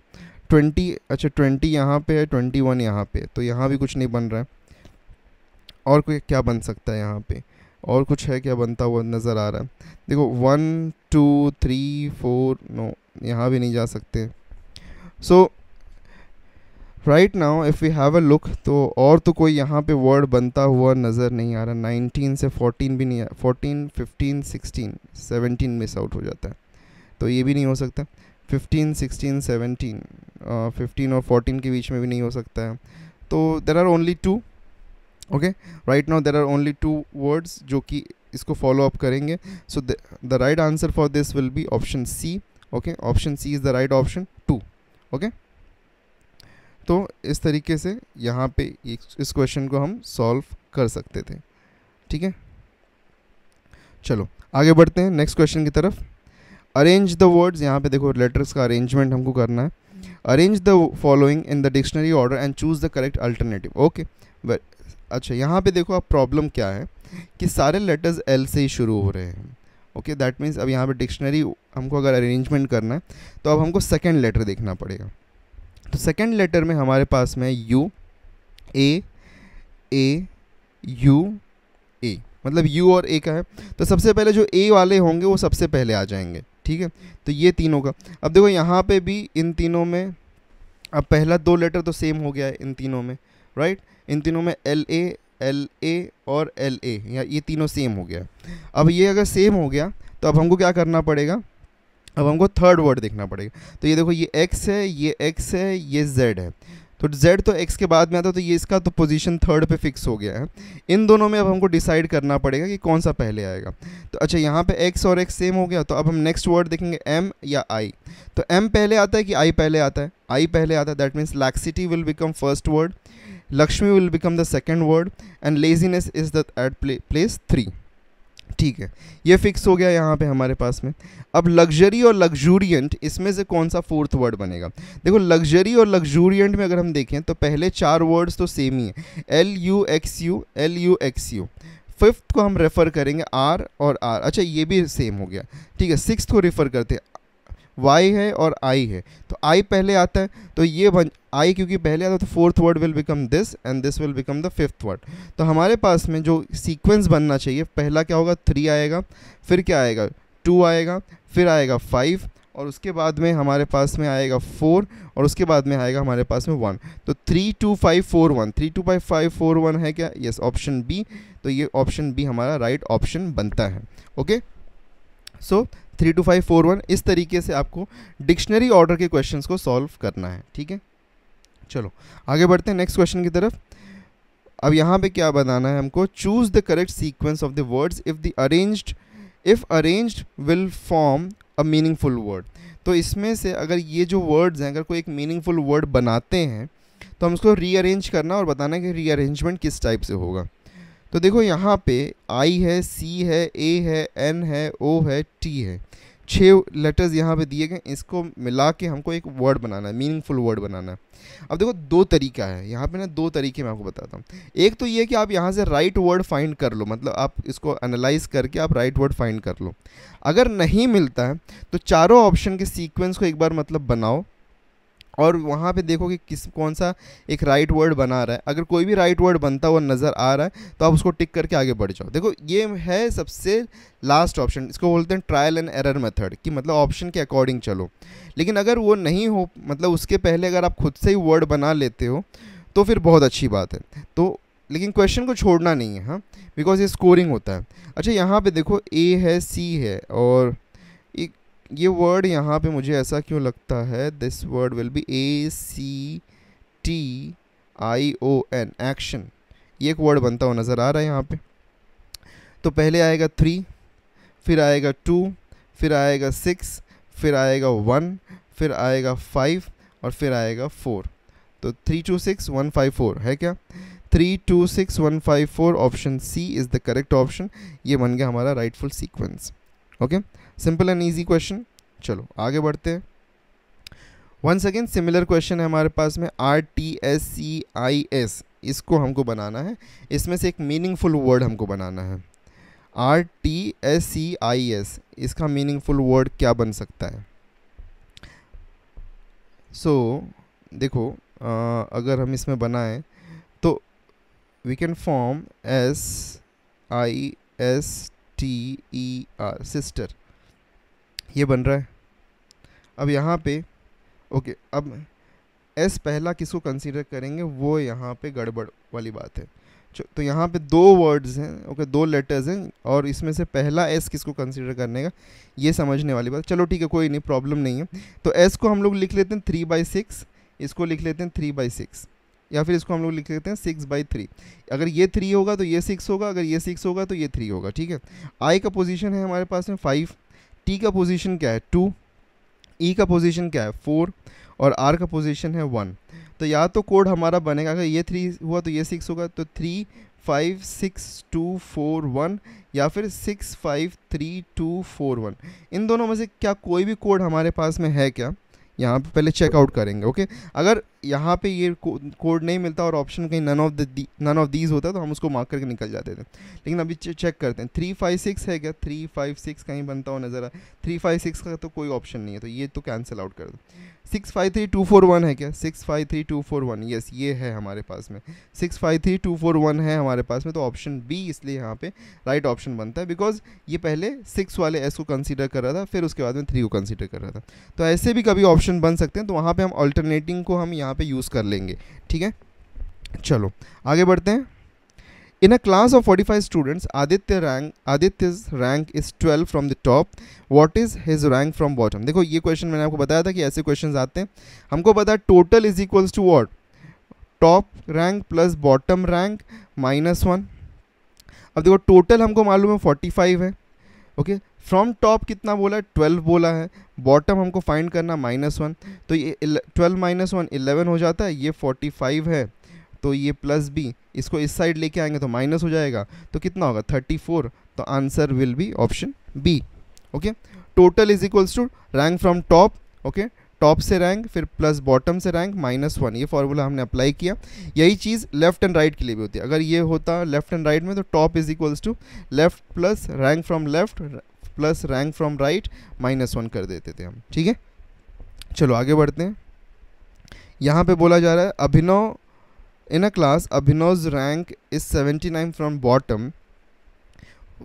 20, अच्छा 20 यहाँ पे है, 21 यहाँ पे, तो यहाँ भी कुछ नहीं बन रहा है। और कोई क्या बन सकता है यहाँ पे? और कुछ है क्या बनता हुआ नज़र आ रहा है? देखो 1, 2, 3, 4, नो, यहाँ भी नहीं जा सकते। So right now if we have a look, तो और तो कोई यहाँ पे वर्ड बनता हुआ नज़र नहीं आ रहा। 19 से 14 भी नहीं, 14, 15, 16, 17 मिस आउट हो जाता है, तो ये भी नहीं हो सकता। 15, 16, 17, 15 और 14 के बीच में भी नहीं हो सकता है। तो there are only 2। Okay, right now there are only 2 words जो कि इसको फॉलो अप करेंगे। So the right answer for this will be option C. Okay, option C is the right option, 2। Okay, तो इस तरीके से यहाँ पे इस क्वेश्चन को हम सॉल्व कर सकते थे, ठीक है। चलो आगे बढ़ते हैं नेक्स्ट क्वेश्चन की तरफ। अरेंज द वर्ड्स, यहाँ पे देखो लेटर्स का अरेंजमेंट हमको करना है। Arrange the following in the dictionary order and choose the correct alternative. Okay, अच्छा यहाँ पे देखो अब प्रॉब्लम क्या है कि सारे लेटर्स एल से ही शुरू हो रहे हैं। ओके, दैट मीन्स अब यहाँ पे डिक्शनरी हमको अगर अरेंजमेंट करना है तो अब हमको सेकेंड लेटर देखना पड़ेगा। तो सेकेंड लेटर में हमारे पास में यू, ए यू ए, मतलब यू और ए का है। तो सबसे पहले जो ए वाले होंगे वो सबसे पहले आ जाएंगे, ठीक है। तो ये तीनों का, अब देखो यहाँ पे भी इन तीनों में अब पहला दो लेटर तो सेम हो गया है इन तीनों में, राइट। इन तीनों में एल ए और एल ए, या ये तीनों सेम हो गया। अब ये अगर सेम हो गया तो अब हमको क्या करना पड़ेगा, अब हमको थर्ड वर्ड देखना पड़ेगा। तो ये देखो ये एक्स है, ये एक्स है, ये जेड है। तो z तो x के बाद में आता है, तो ये इसका तो पोजीशन थर्ड पे फिक्स हो गया है। इन दोनों में अब हमको डिसाइड करना पड़ेगा कि कौन सा पहले आएगा। तो अच्छा यहाँ पे x और x सेम हो गया, तो अब हम नेक्स्ट वर्ड देखेंगे m या i। तो m पहले आता है कि i पहले आता है? i पहले आता है, that means laxity will become first word, Lakshmi will become the second word and laziness is the at place 3, ठीक है। ये फिक्स हो गया यहाँ पे हमारे पास में। अब लग्जरी और लग्जूरियंट, इसमें से कौन सा फोर्थ वर्ड बनेगा? देखो लग्जरी और लग्जूरियंट में अगर हम देखें तो पहले चार वर्ड्स तो सेम ही है, L U x you. Fifth को हम रेफ़र करेंगे आर और आर, अच्छा ये भी सेम हो गया, ठीक है। सिक्स्थ को रेफ़र करते हैं, वाई है और आई है, तो आई पहले आता है, तो ये आई क्योंकि पहले आता है तो fourth word will become this and this will become the fifth word. तो हमारे पास में जो सीक्वेंस बनना चाहिए, पहला क्या होगा 3 आएगा, फिर क्या आएगा 2 आएगा, फिर आएगा 5 और उसके बाद में हमारे पास में आएगा 4 और उसके बाद में आएगा हमारे पास में 1। तो 3 2 5 4 1, 3 2 5 5 4 1 है क्या? Yes, option B. तो ये ऑप्शन बी हमारा राइट ऑप्शन बनता है। ओके, सो 3 2 5 4 1 इस तरीके से आपको डिक्शनरी ऑर्डर के क्वेश्चंस को सॉल्व करना है, ठीक है। चलो आगे बढ़ते हैं नेक्स्ट क्वेश्चन की तरफ। अब यहाँ पे क्या बताना है हमको, choose the correct sequence of the words if arranged will form a meaningful word. तो इसमें से अगर ये जो वर्ड्स हैं अगर कोई एक मीनिंगफुल वर्ड बनाते हैं तो हम उसको रीअरेंज करना और बताना है कि रीअरेंजमेंट किस टाइप से होगा। तो देखो यहाँ पे आई है, सी है, ए है, एन है, ओ है, टी है, 6 लेटर्स यहाँ पे दिए गए, इसको मिला के हमको एक वर्ड बनाना है, मीनिंगफुल वर्ड बनाना है। अब देखो दो तरीका है यहाँ पे ना, दो तरीके मैं आपको बताता हूँ। एक तो ये कि आप यहाँ से राइट वर्ड फाइंड कर लो, मतलब आप इसको एनालाइज करके आप राइट वर्ड फाइंड कर लो। अगर नहीं मिलता है तो चारों ऑप्शन के सीक्वेंस को एक बार मतलब बनाओ और वहाँ पे देखो कि कौन सा एक राइट वर्ड बना रहा है। अगर कोई भी राइट वर्ड बनता हुआ नज़र आ रहा है तो आप उसको टिक करके आगे बढ़ जाओ। देखो ये है सबसे लास्ट ऑप्शन, इसको बोलते हैं ट्रायल एंड एरर मेथड, कि मतलब ऑप्शन के अकॉर्डिंग चलो। लेकिन अगर वो नहीं हो, मतलब उसके पहले अगर आप खुद से ही वर्ड बना लेते हो तो फिर बहुत अच्छी बात है। तो लेकिन क्वेश्चन को छोड़ना नहीं है, हाँ, बिकॉज ये स्कोरिंग होता है। अच्छा यहाँ पर देखो ए है, सी है और ये वर्ड यहाँ पे मुझे ऐसा क्यों लगता है, this word will be ACTION, action. ये एक वर्ड बनता हुआ नज़र आ रहा है यहाँ पे। तो पहले आएगा 3, फिर आएगा 2, फिर आएगा 6, फिर आएगा 1, फिर आएगा 5 और फिर आएगा 4। तो 3 2 6 1 5 4 है क्या? 3 2 6 1 5 4, option C is the correct option. ये बन गया हमारा rightful sequence. Okay, simple and easy question. चलो आगे बढ़ते हैं। वंस अगेन सिमिलर क्वेश्चन है हमारे पास में, RTSCIS, इसको हमको बनाना है। इसमें से एक मीनिंगफुल वर्ड हमको बनाना है। RTSCIS, इसका मीनिंगफुल वर्ड क्या बन सकता है? देखो अगर हम इसमें बनाएं तो we can form SISTER, sister, ये बन रहा है। अब यहाँ पे ओके, अब एस पहला किसको कंसीडर करेंगे, वो यहाँ पे गड़बड़ वाली बात है। तो यहाँ पे 2 वर्ड्स हैं, ओके, 2 लेटर्स हैं और इसमें से पहला एस किसको कंसीडर करने का, ये समझने वाली बात। चलो ठीक है, कोई नहीं, प्रॉब्लम नहीं है। तो एस को हम लोग लिख लेते हैं 3/6, इसको लिख लेते हैं 3/6, या फिर इसको हम लोग लिख लेते हैं 6/3। अगर ये 3 होगा तो ये 6 होगा, अगर ये 6 होगा तो ये 3 होगा, ठीक है। आई का पोजीशन है हमारे पास में 5, टी का पोजीशन क्या है 2, ई का पोजीशन क्या है 4 और आर का पोजीशन है 1। तो या तो कोड हमारा बनेगा, अगर ये 3 हुआ तो ये 6 होगा, तो 3 5 6 2 4 1 या फिर 6 5 3 2 4 1। इन दोनों में से क्या कोई भी कोड हमारे पास में है क्या, यहाँ पे पहले चेकआउट करेंगे। ओके, अगर यहाँ पे ये कोड नहीं मिलता और ऑप्शन कहीं नन ऑफ दीज होता तो हम उसको मार्क करके निकल जाते थे। लेकिन अभी चेक करते हैं 3 5 6 है क्या, 3 5 6 कहीं बनता हो नज़र आ, 3 5 6 का तो कोई ऑप्शन नहीं है, तो ये तो कैंसिल आउट कर दो। 6 5 3 2 4 1 है क्या, 6 5 3 2 4 1, यस ये है हमारे पास में, 6 5 3 2 4 1 है हमारे पास में, तो ऑप्शन बी इसलिए यहाँ पे राइट ऑप्शन बनता है, बिकॉज ये पहले 6 वाले एस को कंसीडर कर रहा था, फिर उसके बाद में 3 को कंसीडर कर रहा था। तो ऐसे भी कभी ऑप्शन बन सकते हैं, तो वहाँ पे हम अल्टरनेटिंग को हम यहाँ पे यूज़ कर लेंगे। ठीक है, चलो आगे बढ़ते हैं। In a class of 45 students, Aditya's rank is 12 from the top. What is his rank from bottom? देखो ये क्वेश्चन मैंने आपको बताया था कि ऐसे क्वेश्चंस आते हैं। हमको पता है total is equals to what, top rank plus bottom rank minus 1। अब देखो टोटल हमको मालूम है 45 है। ओके, फ्रॉम टॉप कितना बोला है, 12 बोला है, बॉटम हमको फाइंड करना -1, तो ये 12 - 1 11 हो जाता है, ये 45 है, तो ये प्लस बी, इसको इस साइड लेके आएंगे तो माइनस हो जाएगा, तो कितना होगा 34, तो answer will be option B. Okay, total is equals to rank from top, okay top से रैंक फिर प्लस बॉटम से रैंक -1, ये फॉर्मूला हमने अप्लाई किया। यही चीज़ लेफ्ट एंड राइट के लिए भी होती है। अगर ये होता लेफ्ट एंड राइट में तो top is equals to left plus rank from left plus rank from right -1 कर देते थे हम। ठीक है, चलो आगे बढ़ते हैं। यहाँ पे बोला जा रहा है अभिनव in a class Abhinav's rank is 79 from bottom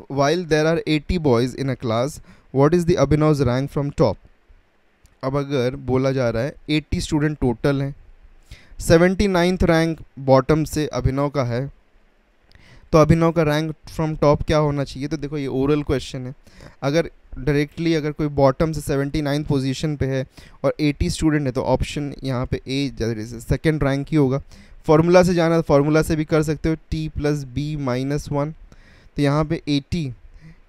while there are 80 boys in a class. What is the Abhinav's rank from top? अब अगर बोला जा रहा है 80 स्टूडेंट टोटल हैं, 79th रैंक बॉटम से अभिनव का है, तो अभिनव का रैंक फ्रॉम टॉप क्या होना चाहिए? तो देखो ये ओरल क्वेश्चन है। अगर डायरेक्टली अगर कोई बॉटम से 79th पोजीशन पे है और 80 स्टूडेंट है तो ऑप्शन यहाँ पे ए सेकेंड रैंक ही होगा। फार्मूला से जाना, फार्मूला से भी कर सकते हो, t + b - 1, तो यहाँ पे 80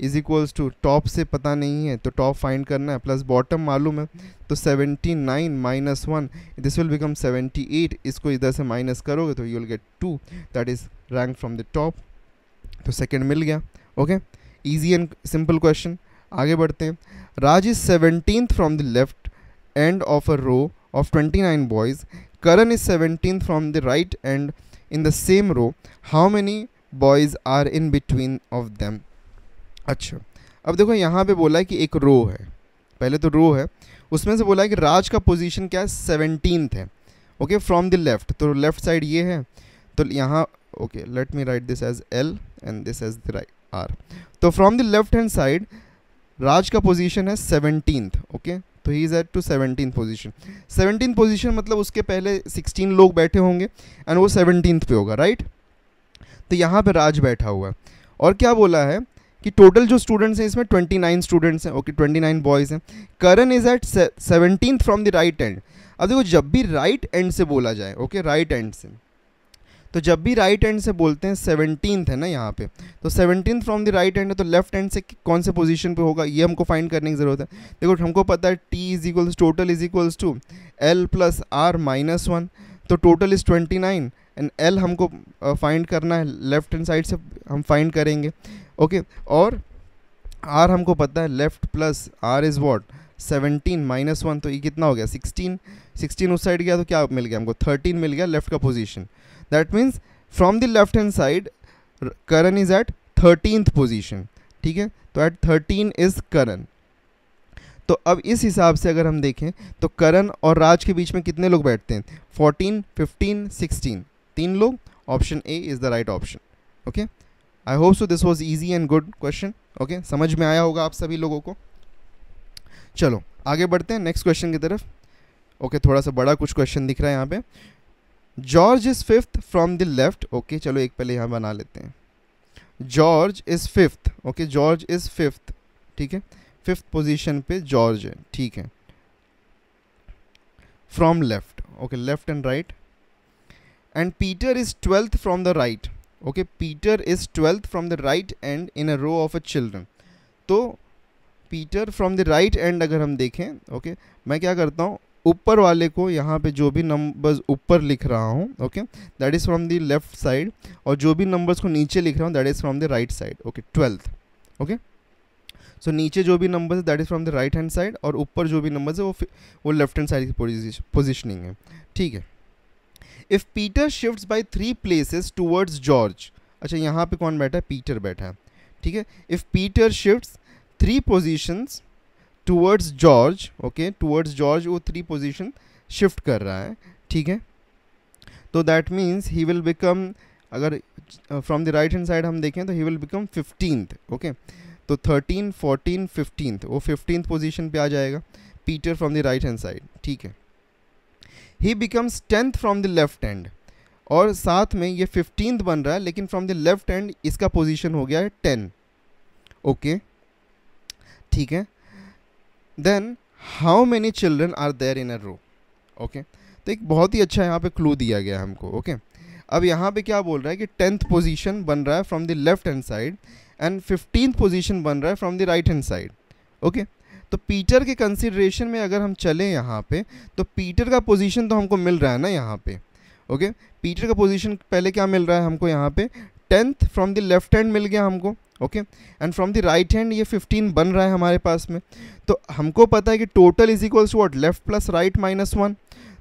इज इक्वल्स टू टॉप से पता नहीं है तो टॉप फाइंड करना है, प्लस बॉटम मालूम है तो 79 - 1 दिस विल बिकम 78, इसको इधर से माइनस करोगे तो you will get 2, that is rank from the top, तो सेकेंड मिल गया। Okay, easy and simple question. आगे बढ़ते हैं। Raj is 17th from the left end of a row of 29 boys. Karan is 17th from the right and in the same row. How many boys are in between of them? अच्छा, अब देखो यहाँ पे बोला है कि एक रो है, पहले तो रो है, उसमें से बोला है कि राज का पोजीशन क्या है 17th है। ओके, फ्रॉम द लेफ्ट, तो लेफ्ट साइड ये है, तो यहाँ okay let me write this as L and this as the right R। तो from the left hand side Raj का पोजीशन है 17th। ओके, तो he is at to 17th position. 17th position मतलब उसके पहले 16 लोग बैठे होंगे एंड वो 17th पे होगा, राइट। तो यहाँ पे राज बैठा हुआ है और क्या बोला है कि टोटल जो स्टूडेंट्स हैं इसमें 29 स्टूडेंट्स हैं। ओके, 29 बॉयज़ हैं। Karan is at 17th from the right end. अब देखो जब भी राइट एंड से बोला जाए, ओके राइट एंड से, तो जब भी राइट एंड से बोलते हैं 17th है ना यहाँ पे, तो 17th from the right and है, तो लेफ्ट हैंड से कौन से पोजीशन पे होगा ये हमको फाइंड करने की ज़रूरत है। देखो हमको पता है t is equals total is equals to L + R - 1, तो टोटल इज़ 29 एंड L हमको फाइंड करना है, लेफ्ट हैंड साइड से हम फाइंड करेंगे। ओके, और R हमको पता है, left plus R is what 17 - 1, तो ये कितना हो गया 16 उस साइड गया तो क्या मिल गया हमको 13 मिल गया लेफ्ट का position. That means from the left hand side Karan is at 13th position. ठीक है, तो एट 13 इज करण। तो अब इस हिसाब से अगर हम देखें तो करण और राज के बीच में कितने लोग बैठते हैं 14 15 16, 3 लोग। Option A is the right option. Okay, I hope so this was easy and good question. Okay, समझ में आया होगा आप सभी लोगों को। चलो आगे बढ़ते हैं नेक्स्ट क्वेश्चन की तरफ। ओके, थोड़ा सा बड़ा कुछ क्वेश्चन दिख रहा है यहाँ पे। George is 5th from the left. Okay, चलो एक पहले यहाँ बना लेते हैं। George is 5th। Okay, George is 5th। ठीक है, 5th पोजीशन पे जॉर्ज है। ठीक है, from left. Okay, left and right. And Peter is 12th from the right. Okay, Peter is 12th from the right and in a row of a children. तो Peter from the right end अगर हम देखें, okay मैं क्या करता हूँ, ऊपर वाले को यहाँ पे जो भी नंबर्स ऊपर लिख रहा हूँ, okay, that is from the left side, और जो भी नंबर्स को नीचे लिख रहा हूँ that is from the right side, okay, 12th, okay. So नीचे जो भी नंबर्स है that is from the right hand side, और ऊपर जो भी नंबर्स है वो लेफ्ट हैंड साइड की पोजिशनिंग है, ठीक है। If Peter shifts by 3 places towards George, अच्छा यहाँ पे कौन बैठा है, पीटर बैठा है, ठीक है। If Peter shifts 3 positions towards George, okay, towards George वो 3 पोजीशन शिफ्ट कर रहा है, ठीक है। तो that means he will become, अगर from the right hand side हम देखें तो ही विल बिकम 15th, ओके। तो 13, 14, 15th, वो 15th पोजीशन पे आ जाएगा Peter from the right hand side, ठीक है। He becomes 10th from the left hand, और साथ में ये 15th बन रहा है, लेकिन फ्रॉम द लेफ्ट हैंड इसका पोजीशन हो गया है 10, ओके, ठीक है। Then how many children are there in a row, okay. तो एक बहुत ही अच्छा यहाँ पे क्लू दिया गया है हमको, ओके। अब यहाँ पे क्या बोल रहा है कि 10th पोजीशन बन रहा है from the left hand side and 15th position बन रहा है from the right hand side, okay. तो पीटर के कंसिडरेशन में अगर हम चलें यहाँ पे, तो पीटर का पोजीशन तो हमको मिल रहा है ना यहाँ पे, ओके। पीटर का पोजीशन पहले क्या मिल रहा है हमको यहाँ पे, 10th from the left hand मिल गया हमको, okay, and from the right hand ये 15 बन रहा है हमारे पास में। तो हमको पता है कि total is equals to what, left plus right minus 1।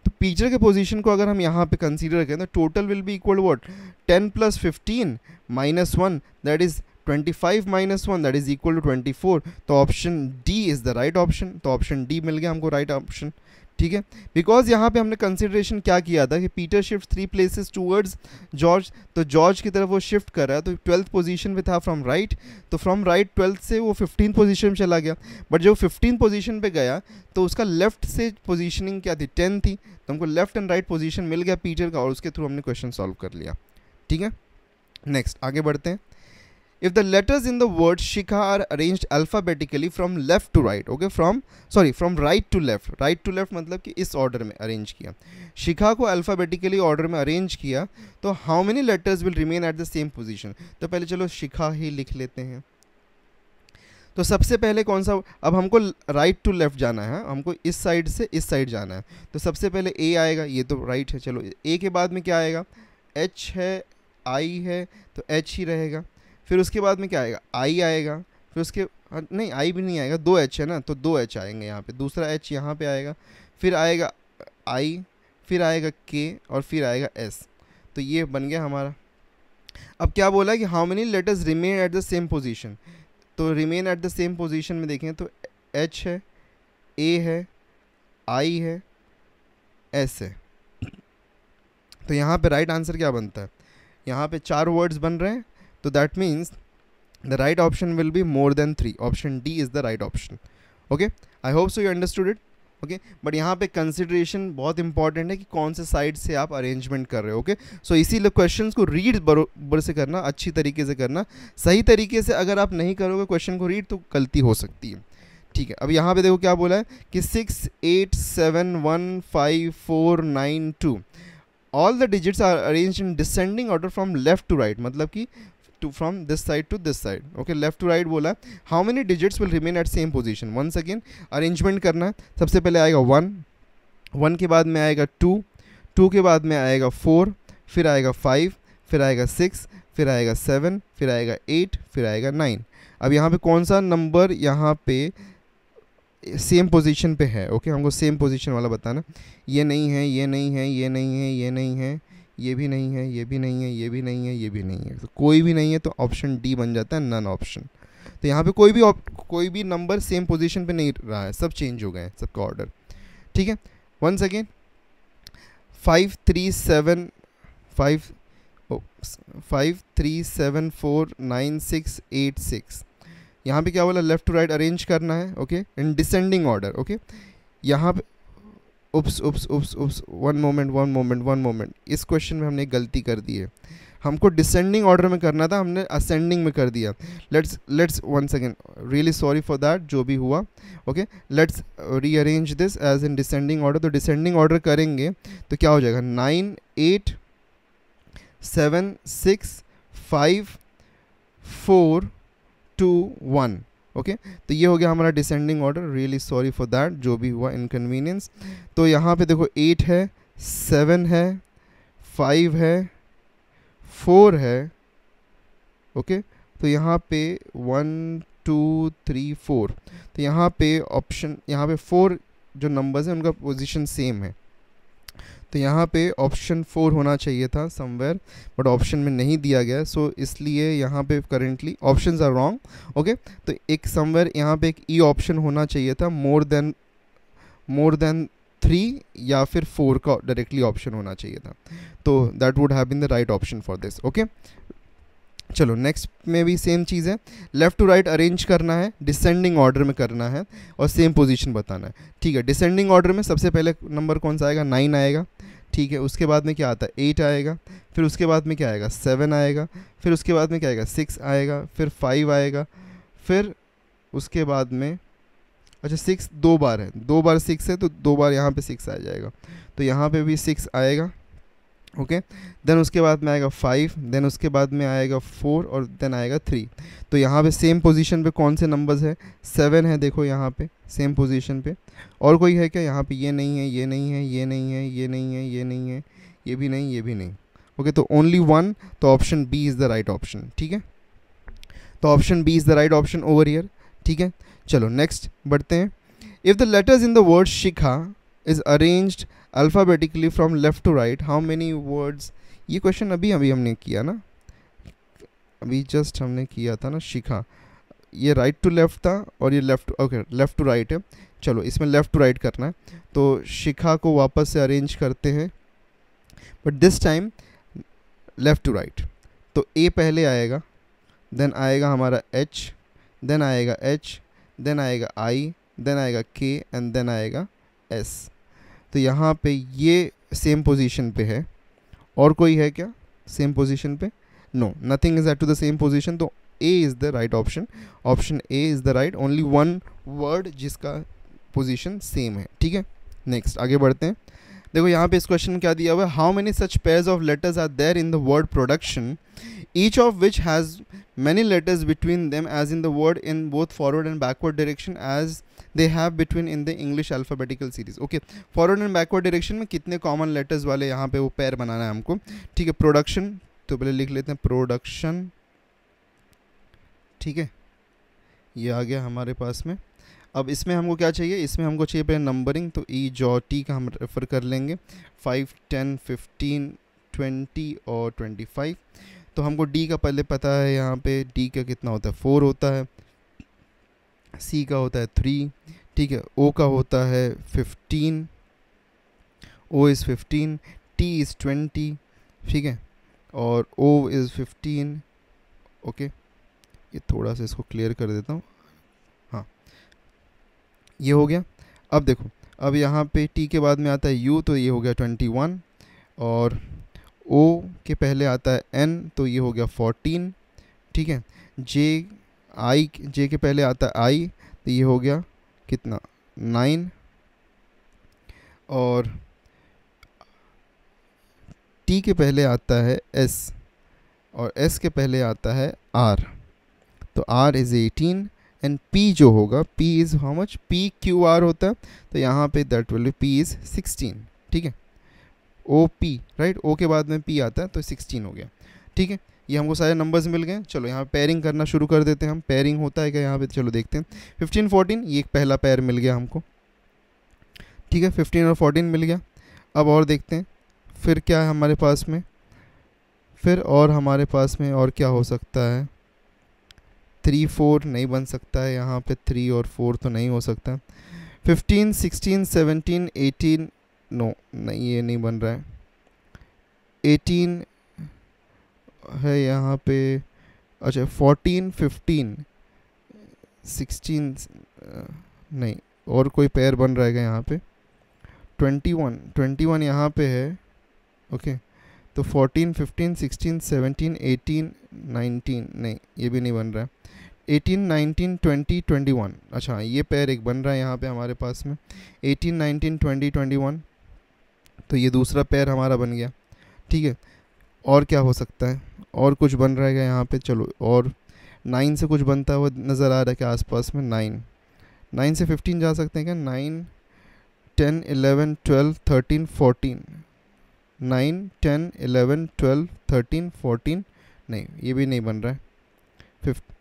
तो पीटर के पोजीशन को अगर हम यहाँ पे कंसीडर करें तो total will be equal to what, 10 plus 15 minus 1, that is 25 minus 1, that is equal to 24। तो option D is the right option. तो ऑप्शन डी मिल गया हमको राइट ऑप्शन, ठीक है। बिकॉज यहाँ पे हमने कंसिडरेशन क्या किया था कि Peter shift 3 places towards George, तो जॉर्ज की तरफ वो शिफ्ट कर रहा है, तो 12th पोजीशन पे था फ्रॉम राइट, तो फ्रॉम राइट 12th से वो 15th पोजीशन में चला गया। बट जब 15th पोजीशन पे गया तो उसका लेफ्ट से पोजीशनिंग क्या थी, 10 थी, तो हमको लेफ्ट एंड राइट पोजीशन मिल गया पीटर का, और उसके थ्रू हमने क्वेश्चन सॉल्व कर लिया, ठीक है। नेक्स्ट आगे बढ़ते हैं। If the letters in the word Shikha are arranged alphabetically from left to right, okay, from right to left मतलब कि इस ऑर्डर में अरेंज किया, शिखा को अल्फ़ाबेटिकली ऑर्डर में अरेंज किया, तो how many letters will remain at the same position. तो पहले चलो शिखा ही लिख लेते हैं। तो सबसे पहले कौन सा, अब हमको राइट टू लेफ्ट जाना है, हमको इस साइड से इस साइड जाना है, तो सबसे पहले ए आएगा, ये तो राइट है, चलो ए के बाद में क्या आएगा, एच है, आई है, तो एच ही रहेगा। फिर उसके बाद में क्या आएगा, आई आएगा, फिर उसके नहीं आई भी नहीं आएगा, 2 एच है ना, तो 2 एच आएंगे यहाँ पे, दूसरा एच यहाँ पे आएगा, फिर आएगा आई, फिर आएगा के, और फिर आएगा एस। तो ये बन गया हमारा। अब क्या बोला है कि how many letters remain at the same position, तो remain at the same position में देखें तो एच है, ए है, आई है, एस है। तो यहाँ पे राइट आंसर क्या बनता है, यहाँ पे 4 वर्ड्स बन रहे हैं, तो that means the right option will be more than 3, option D is the right option, okay. I hope so you understood it, okay. But यहाँ पे कंसिडरेशन बहुत इंपॉर्टेंट है कि कौन से साइड से आप अरेंजमेंट कर रहे हो, ओके। सो इसीलिए क्वेश्चन को रीड बराबर से करना, अच्छी तरीके से करना, सही तरीके से अगर आप नहीं करोगे क्वेश्चन को रीड तो गलती हो सकती है, ठीक है। अब यहाँ पे देखो क्या बोला है कि 6, 8, 7, 1, 5, 4, 9, 2 all the digits are arranged in descending order from left to right, मतलब कि from this side to this side, okay, left to right बोला। how many digits will remain at same position, once again arrangement करना है। सबसे पहले आएगा 1, 1 के बाद में आएगा 2, 2 के बाद में आएगा 4, फिर आएगा 5, फिर आएगा 6, फिर आएगा 7, फिर आएगा 8, फिर आएगा 9। अब यहाँ पे कौन सा नंबर यहाँ पे सेम पोजीशन पे है, ओके, हमको सेम पोजीशन वाला बताना, ये नहीं है, ये नहीं है, ये नहीं है, ये नहीं है, ये भी नहीं है, ये भी नहीं है, ये भी नहीं है, ये भी नहीं है, तो कोई भी नहीं है, तो ऑप्शन डी बन जाता है नन ऑप्शन। तो यहाँ पे कोई भी नंबर सेम पोजीशन पे नहीं रहा है, सब चेंज हो गए हैं, सबका ऑर्डर, ठीक है। Once again 5, 3, 7, 4, 9, 6, 8, 6। यहाँ पे क्या बोला, लेफ्ट टू राइट अरेंज करना है, ओके, इन डिसेंडिंग ऑर्डर, ओके। यहाँ पे उप्स, वन मोमेंट, इस क्वेश्चन में हमने गलती कर दी है, हमको डिसेंडिंग ऑर्डर में करना था, हमने असेंडिंग में कर दिया। Let's once again, really sorry for that जो भी हुआ, okay. Let's rearrange this as in descending order. तो डिसेंडिंग ऑर्डर करेंगे तो क्या हो जाएगा, 9, 8, 7, 6, 5, 4, 2, 1, ओके तो ये हो गया हमारा descending order. Really sorry for that, जो भी हुआ इनकन्वीनियंस। तो यहाँ पे देखो 8 है, 7 है, 5 है, 4 है। ओके तो यहाँ पे 1 2 3 4, तो यहाँ पे ऑप्शन, यहाँ पे 4 जो नंबर्स हैं उनका पोजीशन सेम है, तो यहाँ पे ऑप्शन 4 होना चाहिए था समवेयर, बट ऑप्शन में नहीं दिया गया, सो इसलिए यहाँ पे currently options are wrong. Okay तो एक समवेयर यहाँ पे एक ई ऑप्शन होना चाहिए था, मोर देन 3 या फिर 4 का डायरेक्टली ऑप्शन होना चाहिए था, तो that would have been the right option for this. Okay चलो नेक्स्ट में भी सेम चीज़ है, लेफ़्ट टू राइट अरेंज करना है, डिसेंडिंग ऑर्डर में करना है और सेम पोजीशन बताना है। ठीक है, डिसेंडिंग ऑर्डर में सबसे पहले नंबर कौन सा आएगा, 9 आएगा। ठीक है, उसके बाद में क्या आता है, 8 आएगा, फिर उसके बाद में क्या आएगा, 7 आएगा, फिर उसके बाद में क्या आएगा, 6 आएगा, फिर 5 आएगा, फिर उसके बाद में अच्छा 6 दो बार है, 2 बार 6 है तो 2 बार यहाँ पे 6 आ जाएगा, तो यहाँ पे भी 6 आएगा। ओके देन उसके बाद में आएगा 5, देन उसके बाद में आएगा 4 और देन आएगा 3। तो यहाँ पे सेम पोजीशन पे कौन से नंबर्स है, 7 है, देखो यहाँ पे सेम पोजीशन पे। और कोई है क्या यहाँ पे, ये नहीं है, ये नहीं है, ये नहीं है, ये नहीं है, ये नहीं है, ये भी नहीं, ये भी नहीं। ओके तो ओनली 1, तो option B is the right option. ठीक है, तो option B is the right option over here. ठीक है चलो नेक्स्ट बढ़ते हैं। If the letters in the word Shikha is arranged alphabetically from left to right, how many words. ये question अभी हमने किया ना, अभी जस्ट हमने किया था ना शिखा, ये राइट टू लेफ़्ट था और ये left, okay left to right है। चलो इसमें लेफ़्ट टू राइट करना है, तो शिखा को वापस से अरेंज करते हैं, but this time left to right. तो ए पहले आएगा, देन आएगा हमारा एच, देन आएगा एच, देन आएगा आई, देन आएगा के एंड देन आएगा एस। तो यहाँ पे ये सेम पोजीशन पे है, और कोई है क्या सेम पोजीशन पे, no nothing is at to the same position, तो A is the right option, option A is the right, only 1 word जिसका पोजीशन सेम है। ठीक है नेक्स्ट आगे बढ़ते हैं। देखो यहाँ पे इस क्वेश्चन में क्या दिया हुआ है, how many such pairs of letters are there in the word production, each of which has many letters between them as in the word in both forward and backward direction as they have between in the English alphabetical series। okay forward and backward direction में कितने common letters वाले यहाँ पे वो pair बनाना है हमको। ठीक है प्रोडक्शन, तो पहले लिख लेते हैं प्रोडक्शन। ठीक है ये आ गया हमारे पास में। अब इसमें हमको क्या चाहिए, इसमें हमको चाहिए पहले नंबरिंग, तो ई जॉ टी का हम रेफ़र कर लेंगे, 5 10 15 20 और 25। तो हमको डी का पहले पता है, यहाँ पे डी का कितना होता है 4 होता है, सी का होता है 3। ठीक है ओ का होता है 15, ओ इज़ 15, टी इज़ 20। ठीक है और ओ इज़ 15। ओके ये थोड़ा सा इसको क्लियर कर देता हूँ, हाँ ये हो गया। अब देखो अब यहाँ पे टी के बाद में आता है यू, तो ये हो गया 21, और ओ के पहले आता है एन, तो ये हो गया 14। ठीक है जे के पहले आता है आई, तो ये हो गया कितना 9, और टी के पहले आता है एस, और एस के पहले आता है आर, तो आर इज़ 18, एंड पी जो होगा P is how much, P Q R होता है, तो यहाँ पे that will be P is 16। ठीक है ओ पी राइट, ओ के बाद में पी आता है तो 16 हो गया। ठीक है ये हमको सारे नंबर्स मिल गए। चलो यहाँ पेयरिंग करना शुरू कर देते हैं हम, पेयरिंग होता है क्या यहाँ पे, चलो देखते हैं। 15 14 ये एक पहला पेयर मिल गया हमको। ठीक है 15 और 14 मिल गया। अब और देखते हैं फिर क्या है हमारे पास में, फिर और हमारे पास में और क्या हो सकता है, 3 4 नहीं बन सकता है यहाँ पे, 3 और 4 तो नहीं हो सकता। 15 16 17 18 नो नहीं ये नहीं बन रहा है, 18 है यहाँ पे, अच्छा 14 15 16 नहीं, और कोई पेयर बन रहेगा यहाँ पे, 21 यहाँ पे है। ओके तो 14 15 16 17 18 19 नहीं ये भी नहीं बन रहा है, 18 19 20 21, अच्छा ये पेयर एक बन रहा है यहाँ पे हमारे पास में, 18 19 20 21, तो ये दूसरा पेयर हमारा बन गया। ठीक है और क्या हो सकता है, और कुछ बन रहेगा यहाँ पे, चलो और 9 से कुछ बनता हुआ नज़र आ रहा है कि आसपास में 9 से 15 जा सकते हैं क्या? 9 10 11 12 13 14 9 10 11 12 13 14 नहीं, ये भी नहीं बन रहा है।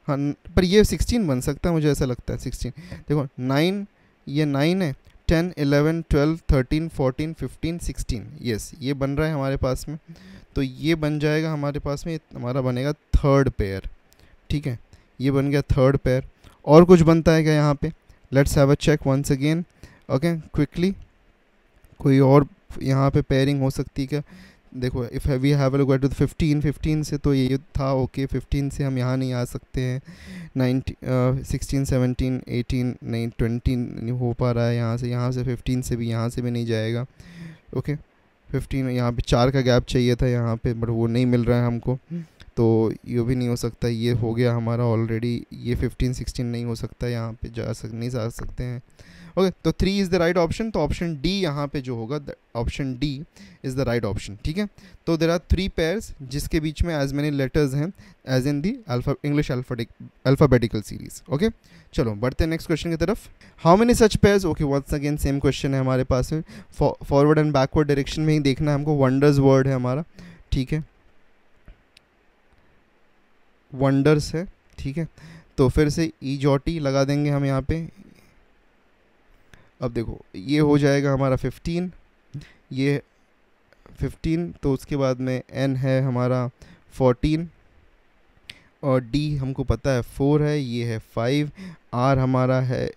हाँ, पर ये 16 बन सकता है, मुझे ऐसा लगता है 16। देखो 9, ये 9 है, 10 11 12 13 14 15 16, यस ये बन रहा है हमारे पास में। तो ये बन जाएगा हमारे पास में, हमारा बनेगा थर्ड पेयर। ठीक है, ये बन गया थर्ड पेयर। और कुछ बनता है क्या यहाँ पे? Let's have a check once again, okay quickly. कोई और यहाँ पे पेयरिंग हो सकती है क्या? देखो if we have a look at 15 से तो ये था, ओके 15 से हम यहाँ नहीं आ सकते हैं। 16 17 18 नहीं, 20 नहीं हो पा रहा है यहाँ से 15 से भी, यहाँ से भी नहीं जाएगा। ओके 15, यहाँ पे 4 का गैप चाहिए था यहाँ पे, बट वो नहीं मिल रहा है हमको, तो ये भी नहीं हो सकता। ये हो गया हमारा ऑलरेडी, ये 15 16 नहीं हो सकता, यहाँ पे नहीं जा सकते हैं। ओके तो 3 इज़ द राइट ऑप्शन। तो ऑप्शन डी यहाँ पे जो होगा, option D is the right option. ठीक है, तो देर आर 3 पेयर्स जिसके बीच में एज मेनी लेटर्स हैं as in the English alphabetical series. Okay चलो बढ़ते हैं नेक्स्ट क्वेश्चन की तरफ। How many such pairs? Okay once again same question है हमारे पास में, फॉरवर्ड एंड बैकवर्ड डायरेक्शन में ही देखना है हमको। वंडर्स वर्ड है हमारा, ठीक है, वंडर्स है। ठीक है, तो फिर से ई जॉटी लगा देंगे हम यहाँ पे। अब देखो ये हो जाएगा हमारा 15, ये 15, तो उसके बाद में एन है हमारा 14, और डी हमको पता है 4 है, ये है 5, आर हमारा है,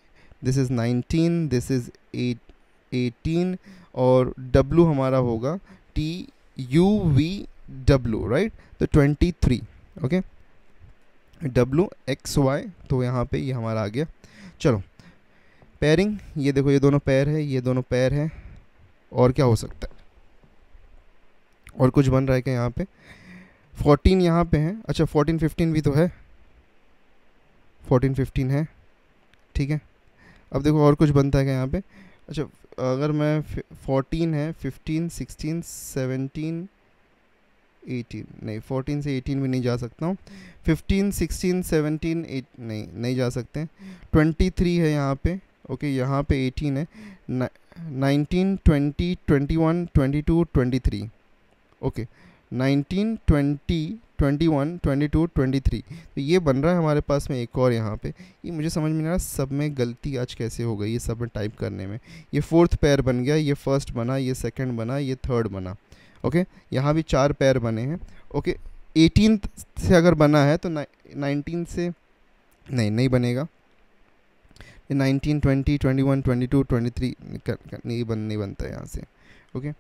दिस इज़ 19, दिस इज़ 18, और डब्लू हमारा होगा TUVW, राइट, तो 23। ओके WXY, तो यहाँ पे ये हमारा आ गया। चलो पेयरिंग, ये देखो ये दोनों पेयर है, ये दोनों पेयर है। और क्या हो सकता है? और कुछ बन रहा है क्या यहाँ पे? 14 यहाँ पे है, अच्छा 14 15 भी तो है, 14 15 है। ठीक है, अब देखो और कुछ बनता है क्या यहाँ पे? अच्छा अगर मैं 14 है, 15 16 17 18, नहीं 14 से 18 भी नहीं जा सकता हूँ, 15 16 17 8 नहीं जा सकते। 23 है यहाँ पे, ओके यहाँ पे 18 है, 19 20 21 22 23, ओके 19 20 21 22 23, तो ये बन रहा है हमारे पास में एक और यहाँ पे। ये मुझे समझ में नहीं आ रहा सब में गलती आज कैसे हो गई, ये सब में टाइप करने में। ये फोर्थ पेयर बन गया, ये फर्स्ट बना, ये सेकंड बना, ये थर्ड बना। ओके यहाँ भी 4 पेयर बने हैं। ओके 18 से अगर बना है तो 19 से नहीं बनेगा, 19 20 21 22 23 नहीं बनता यहाँ से। ओके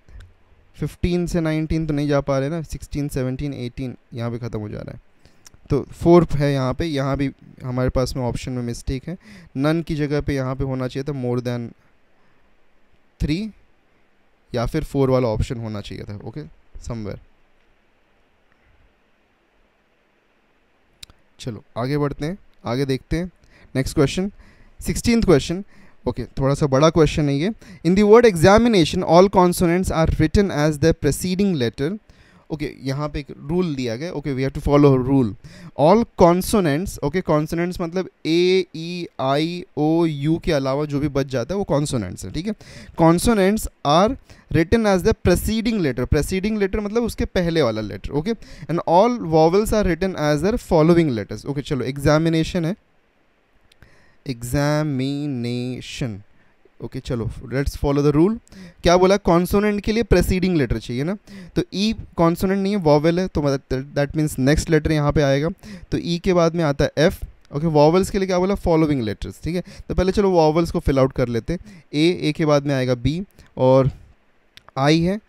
15 से 19 तो नहीं जा पा रहे ना, 16 17 18 यहाँ पे ख़त्म हो जा रहा है। तो 4 है यहाँ पे, यहाँ भी हमारे पास में ऑप्शन में मिस्टेक है। नन की जगह पे यहाँ पे होना चाहिए था मोर देन 3, या फिर 4 वाला ऑप्शन होना चाहिए था। Okay somewhere. चलो आगे बढ़ते हैं, आगे देखते हैं next question, 16th question. Okay थोड़ा सा बड़ा क्वेश्चन है ये। In the word examination all consonants are written as the preceding letter. Okay यहाँ पे एक रूल दिया गया, okay we have to follow rule. All consonants, okay consonants मतलब AEIOU के अलावा जो भी बच जाता है वो कॉन्सोनेंट्स है। ठीक है, consonants are written as the preceding letter, preceding letter मतलब उसके पहले वाला letter. Okay and all vowels are written as their following letters. Okay चलो एग्जामिनेशन है, एग्जामिनेशन। ओके चलो लेट्स फॉलो द रूल। क्या बोला? कॉन्सोनेंट के लिए प्रेसीडिंग लेटर चाहिए ना, तो ई कॉन्सोनेंट नहीं है, वॉवेल है, तो दैट मीन्स नेक्स्ट लेटर यहाँ पे आएगा। तो ई के बाद में आता है एफ। ओके वॉवेल्स के लिए क्या बोला? Following letters. ठीक है, तो पहले चलो वॉवेल्स को फिल आउट कर लेते हैं। ए के बाद में आएगा बी, और आई है,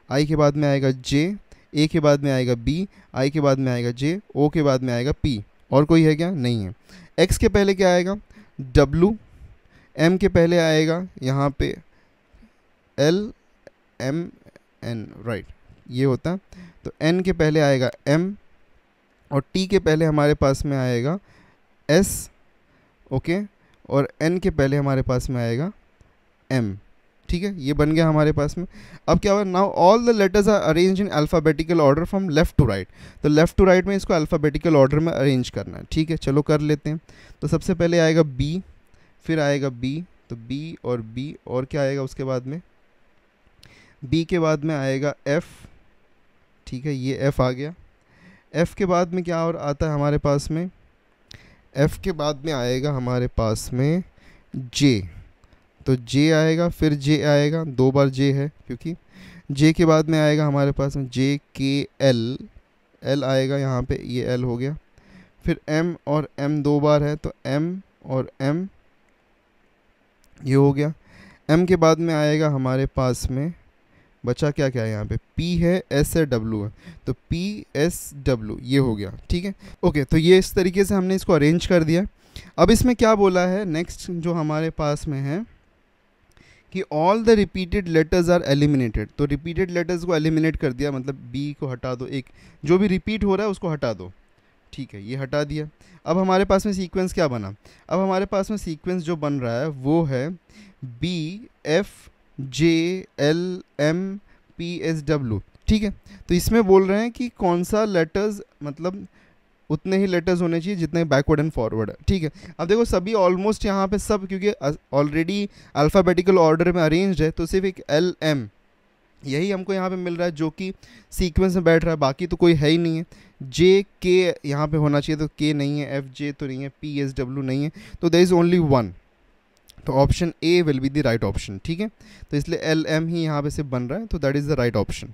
आई के बाद में आएगा जे, ए के बाद में आएगा बी, आई के बाद में आएगा जे, ओ के बाद में आएगा पी। और कोई है क्या? नहीं है। एक्स के पहले क्या आएगा? डब्लू, एम के पहले आएगा यहाँ पे LMN, राइट ये होता। तो एन के पहले आएगा एम, और टी के पहले हमारे पास में आएगा एस, ओके, और एन के पहले हमारे पास में आएगा एम। ठीक है, ये बन गया हमारे पास में। अब क्या हुआ, now all the letters are arrange in alphabetical order from left to right. तो लेफ़्ट टू राइट में इसको अल्फ़ाबेटिकल ऑर्डर में अरेंज करना है, ठीक है, चलो कर लेते हैं। तो सबसे पहले आएगा बी, फिर आएगा बी, तो बी और क्या आएगा उसके बाद में, बी के बाद में आएगा एफ़, ठीक है, ये एफ़ आ गया। एफ़ के बाद में क्या और आता है हमारे पास में, एफ़ के बाद में आएगा हमारे पास में जे, तो जे आएगा, फिर जे आएगा, 2 बार जे है क्योंकि जे के बाद में आएगा हमारे पास में जे के एल, एल आएगा यहाँ पे, ये एल हो गया। फिर एम, और एम 2 बार है तो एम और एम, ये हो गया। एम के बाद में आएगा हमारे पास में, बचा क्या क्या है यहाँ पे, पी है, एस है, डब्लू है, तो पी एस डब्लू, ये हो गया, ठीक है। ओके, तो ये इस तरीके से हमने इसको अरेंज कर दिया। अब इसमें क्या बोला है नेक्स्ट जो हमारे पास में है कि all the repeated letters are eliminated. तो रिपीटेड लेटर्स को एलिमिनेट कर दिया, मतलब बी को हटा दो, एक जो भी रिपीट हो रहा है उसको हटा दो, ठीक है, ये हटा दिया। अब हमारे पास में सीक्वेंस क्या बना, अब हमारे पास में सीक्वेंस जो बन रहा है वो है B F J L M P S W, ठीक है। तो इसमें बोल रहे हैं कि कौन सा लेटर्स, मतलब उतने ही लेटर्स होने चाहिए जितने बैकवर्ड एंड फॉरवर्ड है, ठीक है। अब देखो सभी ऑलमोस्ट यहाँ पे सब, क्योंकि ऑलरेडी अल्फ़ाबेटिकल ऑर्डर में अरेंज्ड है, तो सिर्फ एक एल एम यही हमको यहाँ पे मिल रहा है जो कि सीक्वेंस में बैठ रहा है, बाकी तो कोई है ही नहीं है। जे के यहाँ पे होना चाहिए, तो के नहीं है, एफ जे तो नहीं है, पी एस डब्ल्यू नहीं है, तो देयर इज़ ओनली वन, तो option A will be the right option, ठीक है। तो इसलिए एल एम ही यहाँ पे सिर्फ बन रहा है, तो that is the right option.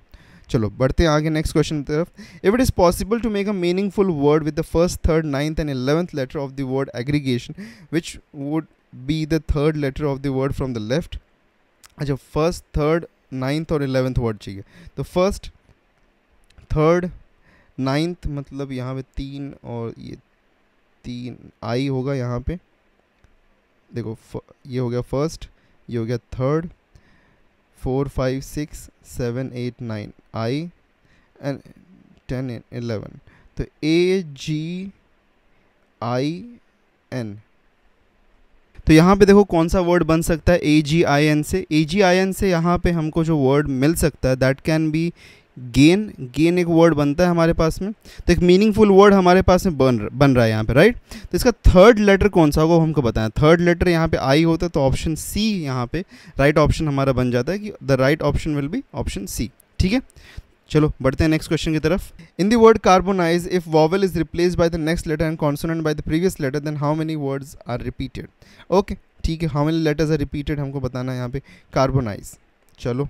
चलो बढ़ते हैं आगे नेक्स्ट क्वेश्चन की तरफ। If it is possible to make a meaningful word with the first, third, 9th and 11th letter of the word aggregation, which would be the third letter of the word from the left. अच्छा, first, third, 9th और 11th word चाहिए, तो first, third, 9th मतलब यहाँ पे 3 और ये 3 आई होगा यहाँ पे, देखो ये हो गया फर्स्ट, ये हो गया थर्ड, 4 5 6 7 8 9 आई एंड 10 11, तो ए जी आई एन। तो यहाँ पे देखो कौन सा वर्ड बन सकता है ए जी आई एन से, ए जी आई एन से यहाँ पे हमको जो वर्ड मिल सकता है that can be gain, gain एक वर्ड बनता है हमारे पास में, तो एक मीनिंगफुल वर्ड हमारे पास में बन रहा है यहाँ पे, राइट। तो इसका थर्ड लेटर कौन सा होगा वो हमको बताएं, थर्ड लेटर यहाँ पे आई होता है, तो ऑप्शन सी यहाँ पे राइट ऑप्शन हमारा बन जाता है कि the right option will be option C, ठीक है। चलो बढ़ते हैं नेक्स्ट क्वेश्चन की तरफ। In the word carbonize, if vowel is replaced by the next letter and consonant by the previous letter, then how many words are repeated. Okay, ठीक है, how many letters are repeated हमको बताना है यहाँ पे carbonise. चलो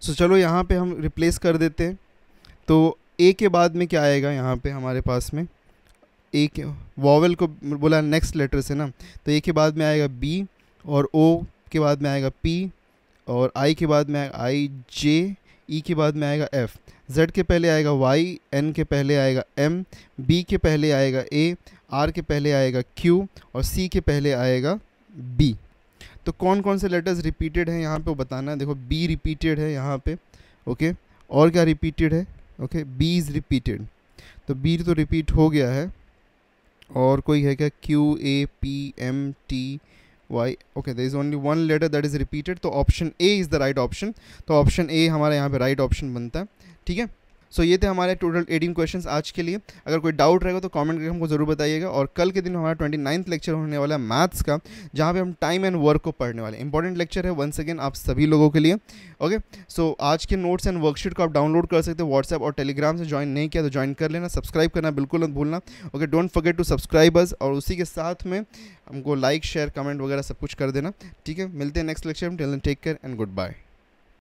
चलो यहाँ पे हम रिप्लेस कर देते हैं। तो ए के बाद में क्या आएगा यहाँ पे हमारे पास में, ए के वॉवेल को बोला नेक्स्ट लेटर से ना, तो ए के बाद में आएगा बी, और ओ के बाद में आएगा पी, और आई के बाद में आएगा आई जे, ई के बाद में आएगा एफ, जेड के पहले आएगा वाई, एन के पहले आएगा एम, बी के पहले आएगा ए, आर के पहले आएगा क्यू, और सी के पहले आएगा बी। तो कौन कौन से लेटर्स रिपीटेड हैं यहाँ पे वो बताना है। देखो बी रिपीटेड है यहाँ पे, ओके, और क्या रिपीटेड है, ओके, बी इज़ रिपीटेड, तो बी तो रिपीट हो गया है, और कोई है क्या, Q A P M T Y, okay, there is only one letter that is repeated, तो option A is the right option. तो ऑप्शन ए हमारा यहाँ पे राइट ऑप्शन बनता है, ठीक है। सो ये थे हमारे टोटल 18 क्वेश्चंस आज के लिए। अगर कोई डाउट रहेगा तो कमेंट करके हमको ज़रूर बताइएगा। और कल के दिन हमारा 29th लेक्चर होने वाला है मैथ्स का, जहाँ पे हम टाइम एंड वर्क को पढ़ने वाले हैं। इंपॉर्टेंट लेक्चर है वंस अगेन आप सभी लोगों के लिए, ओके। सो आज के नोट्स एंड वर्कशीट को आप डाउनलोड कर सकते हो व्हाट्सएप और टेलीग्राम से। ज्वाइन नहीं किया तो ज्वाइन कर लेना, सब्सक्राइब करना बिल्कुल मत भूलना, okay. Don't forget to subscribe us, और उसी के साथ में हमको लाइक शेयर कमेंट वगैरह सब कुछ कर देना, ठीक है। मिलते हैं नेक्स्ट लेक्चर में, till then take care and good bye.